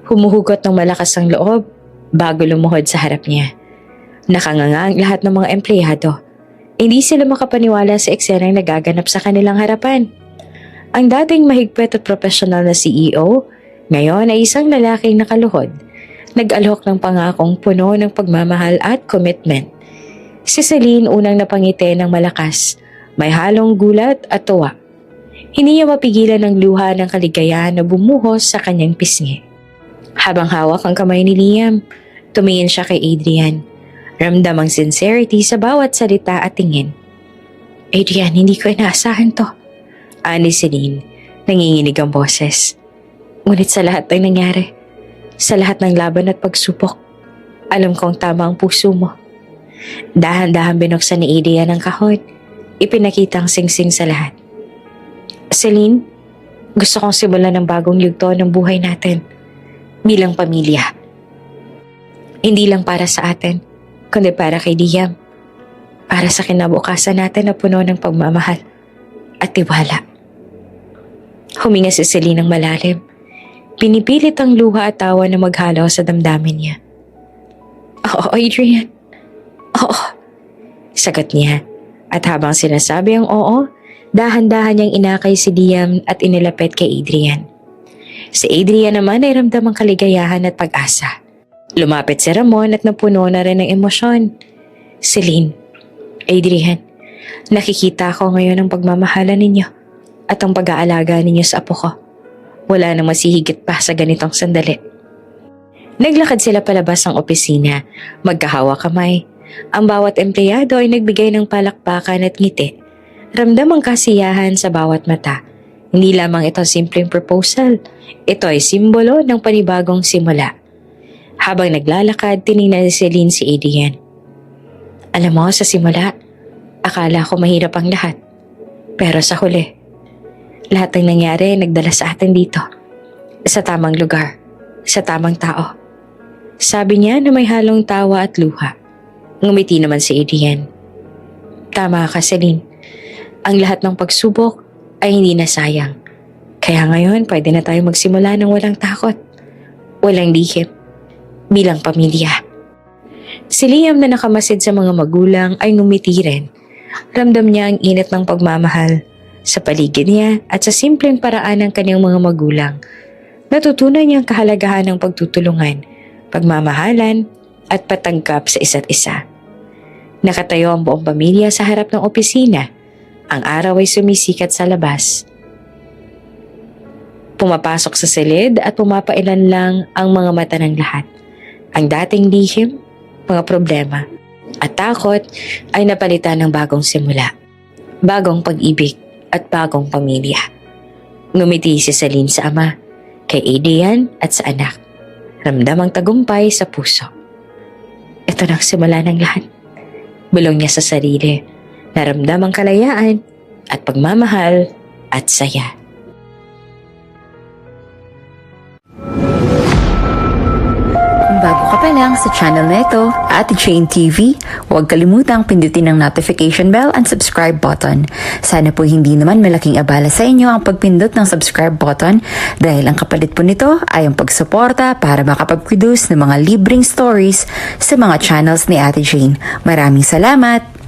humuhugot ng malakas ang loob bago lumuhod sa harap niya. Nakanganga ang lahat ng mga empleyado. Hindi sila makapaniwala sa eksenang nagaganap sa kanilang harapan. Ang dating mahigpit at profesional na CEO, ngayon ay isang lalaking nakaluhod. Nag-alok ng pangakong puno ng pagmamahal at commitment. Si Celine unang napangiti ng malakas, may halong gulat at tuwa. Hindi niya mapigilan ang luha ng kaligayahan na bumuhos sa kanyang pisngi. Habang hawak ang kamay ni Liam, tumingin siya kay Adrian. Ramdam ang sincerity sa bawat salita at tingin. Adrian, hindi ko inaasahan to. Ani Celine, nanginginig ang boses. Ngunit sa lahat ng nangyari, sa lahat ng laban at pagsupok, alam kong tama ang puso mo. Dahan-dahan binuksan ni Adrian ang kahon, ipinakita ang singsing sa lahat. Celine, gusto kong simulan ng bagong yugto ng buhay natin bilang pamilya. Hindi lang para sa atin, kundi para kay Liam. Para sa kinabukasan natin na puno ng pagmamahal at tiwala. Huminga si Celine ng malalim. Pinipilit ang luha at tawa na maghalo sa damdamin niya. Oo, Adrian. Oo. Sagot niya. At habang sinasabi ang oo, dahan-dahan niyang inakay si Liam at inilapit kay Adrian. Si Adrian naman ay ramdam ang kaligayahan at pag-asa. Lumapit si Ramon at napuno na rin ng emosyon. Celine, Adrian, nakikita ko ngayon ang pagmamahala ninyo at ang pag-aalaga ninyo sa apo ko. Wala nang masihigit pa sa ganitong sandali. Naglakad sila palabas ng opisina, magkahawak kamay. Ang bawat empleyado ay nagbigay ng palakpakan at ngiti. Ramdam ang kasiyahan sa bawat mata. Hindi lamang ito simpleng proposal, ito ay simbolo ng panibagong simula. Habang naglalakad, tiningnan ni Celine si Adrian. Alam mo, sa simula, akala ko mahirap ang lahat. Pero sa huli, lahat ng nangyari nagdala sa atin dito. Sa tamang lugar, sa tamang tao. Sabi niya na may halong tawa at luha. Ngumiti naman si Adrian. Tama ka, Celine. Ang lahat ng pagsubok ay hindi nasayang. Kaya ngayon, pwede na tayo magsimula ng walang takot. Walang lihim. Bilang pamilya. Si Liam na nakamasid sa mga magulang ay ngumiti rin. Ramdam niya ang init ng pagmamahal sa paligid niya at sa simpleng paraan ng kanyang mga magulang. Natutunan niya ang kahalagahan ng pagtutulungan, pagmamahalan at patangkap sa isa't isa. Nakatayo ang buong pamilya sa harap ng opisina. Ang araw ay sumisikat sa labas. Pumapasok sa silid at pumapailan lang ang mga mata ng lahat. Ang dating lihim, mga problema at takot ay napalitan ng bagong simula, bagong pag-ibig at bagong pamilya. Ngumiti si Celine sa ama, kay Adrian at sa anak. Ramdam ang tagumpay sa puso. Ito na ang simula ng lahat. Bulong niya sa sarili. Naramdam ang kalayaan at pagmamahal at saya. Kung bago ka pa lang sa channel na ito, Ate Jane TV, huwag kalimutang pindutin ang notification bell and subscribe button. Sana po hindi naman malaking abala sa inyo ang pagpindot ng subscribe button dahil ang kapalit po nito ay ang pagsuporta para makapag-produce ng mga libreng stories sa mga channels ni Ate Jane. Maraming salamat!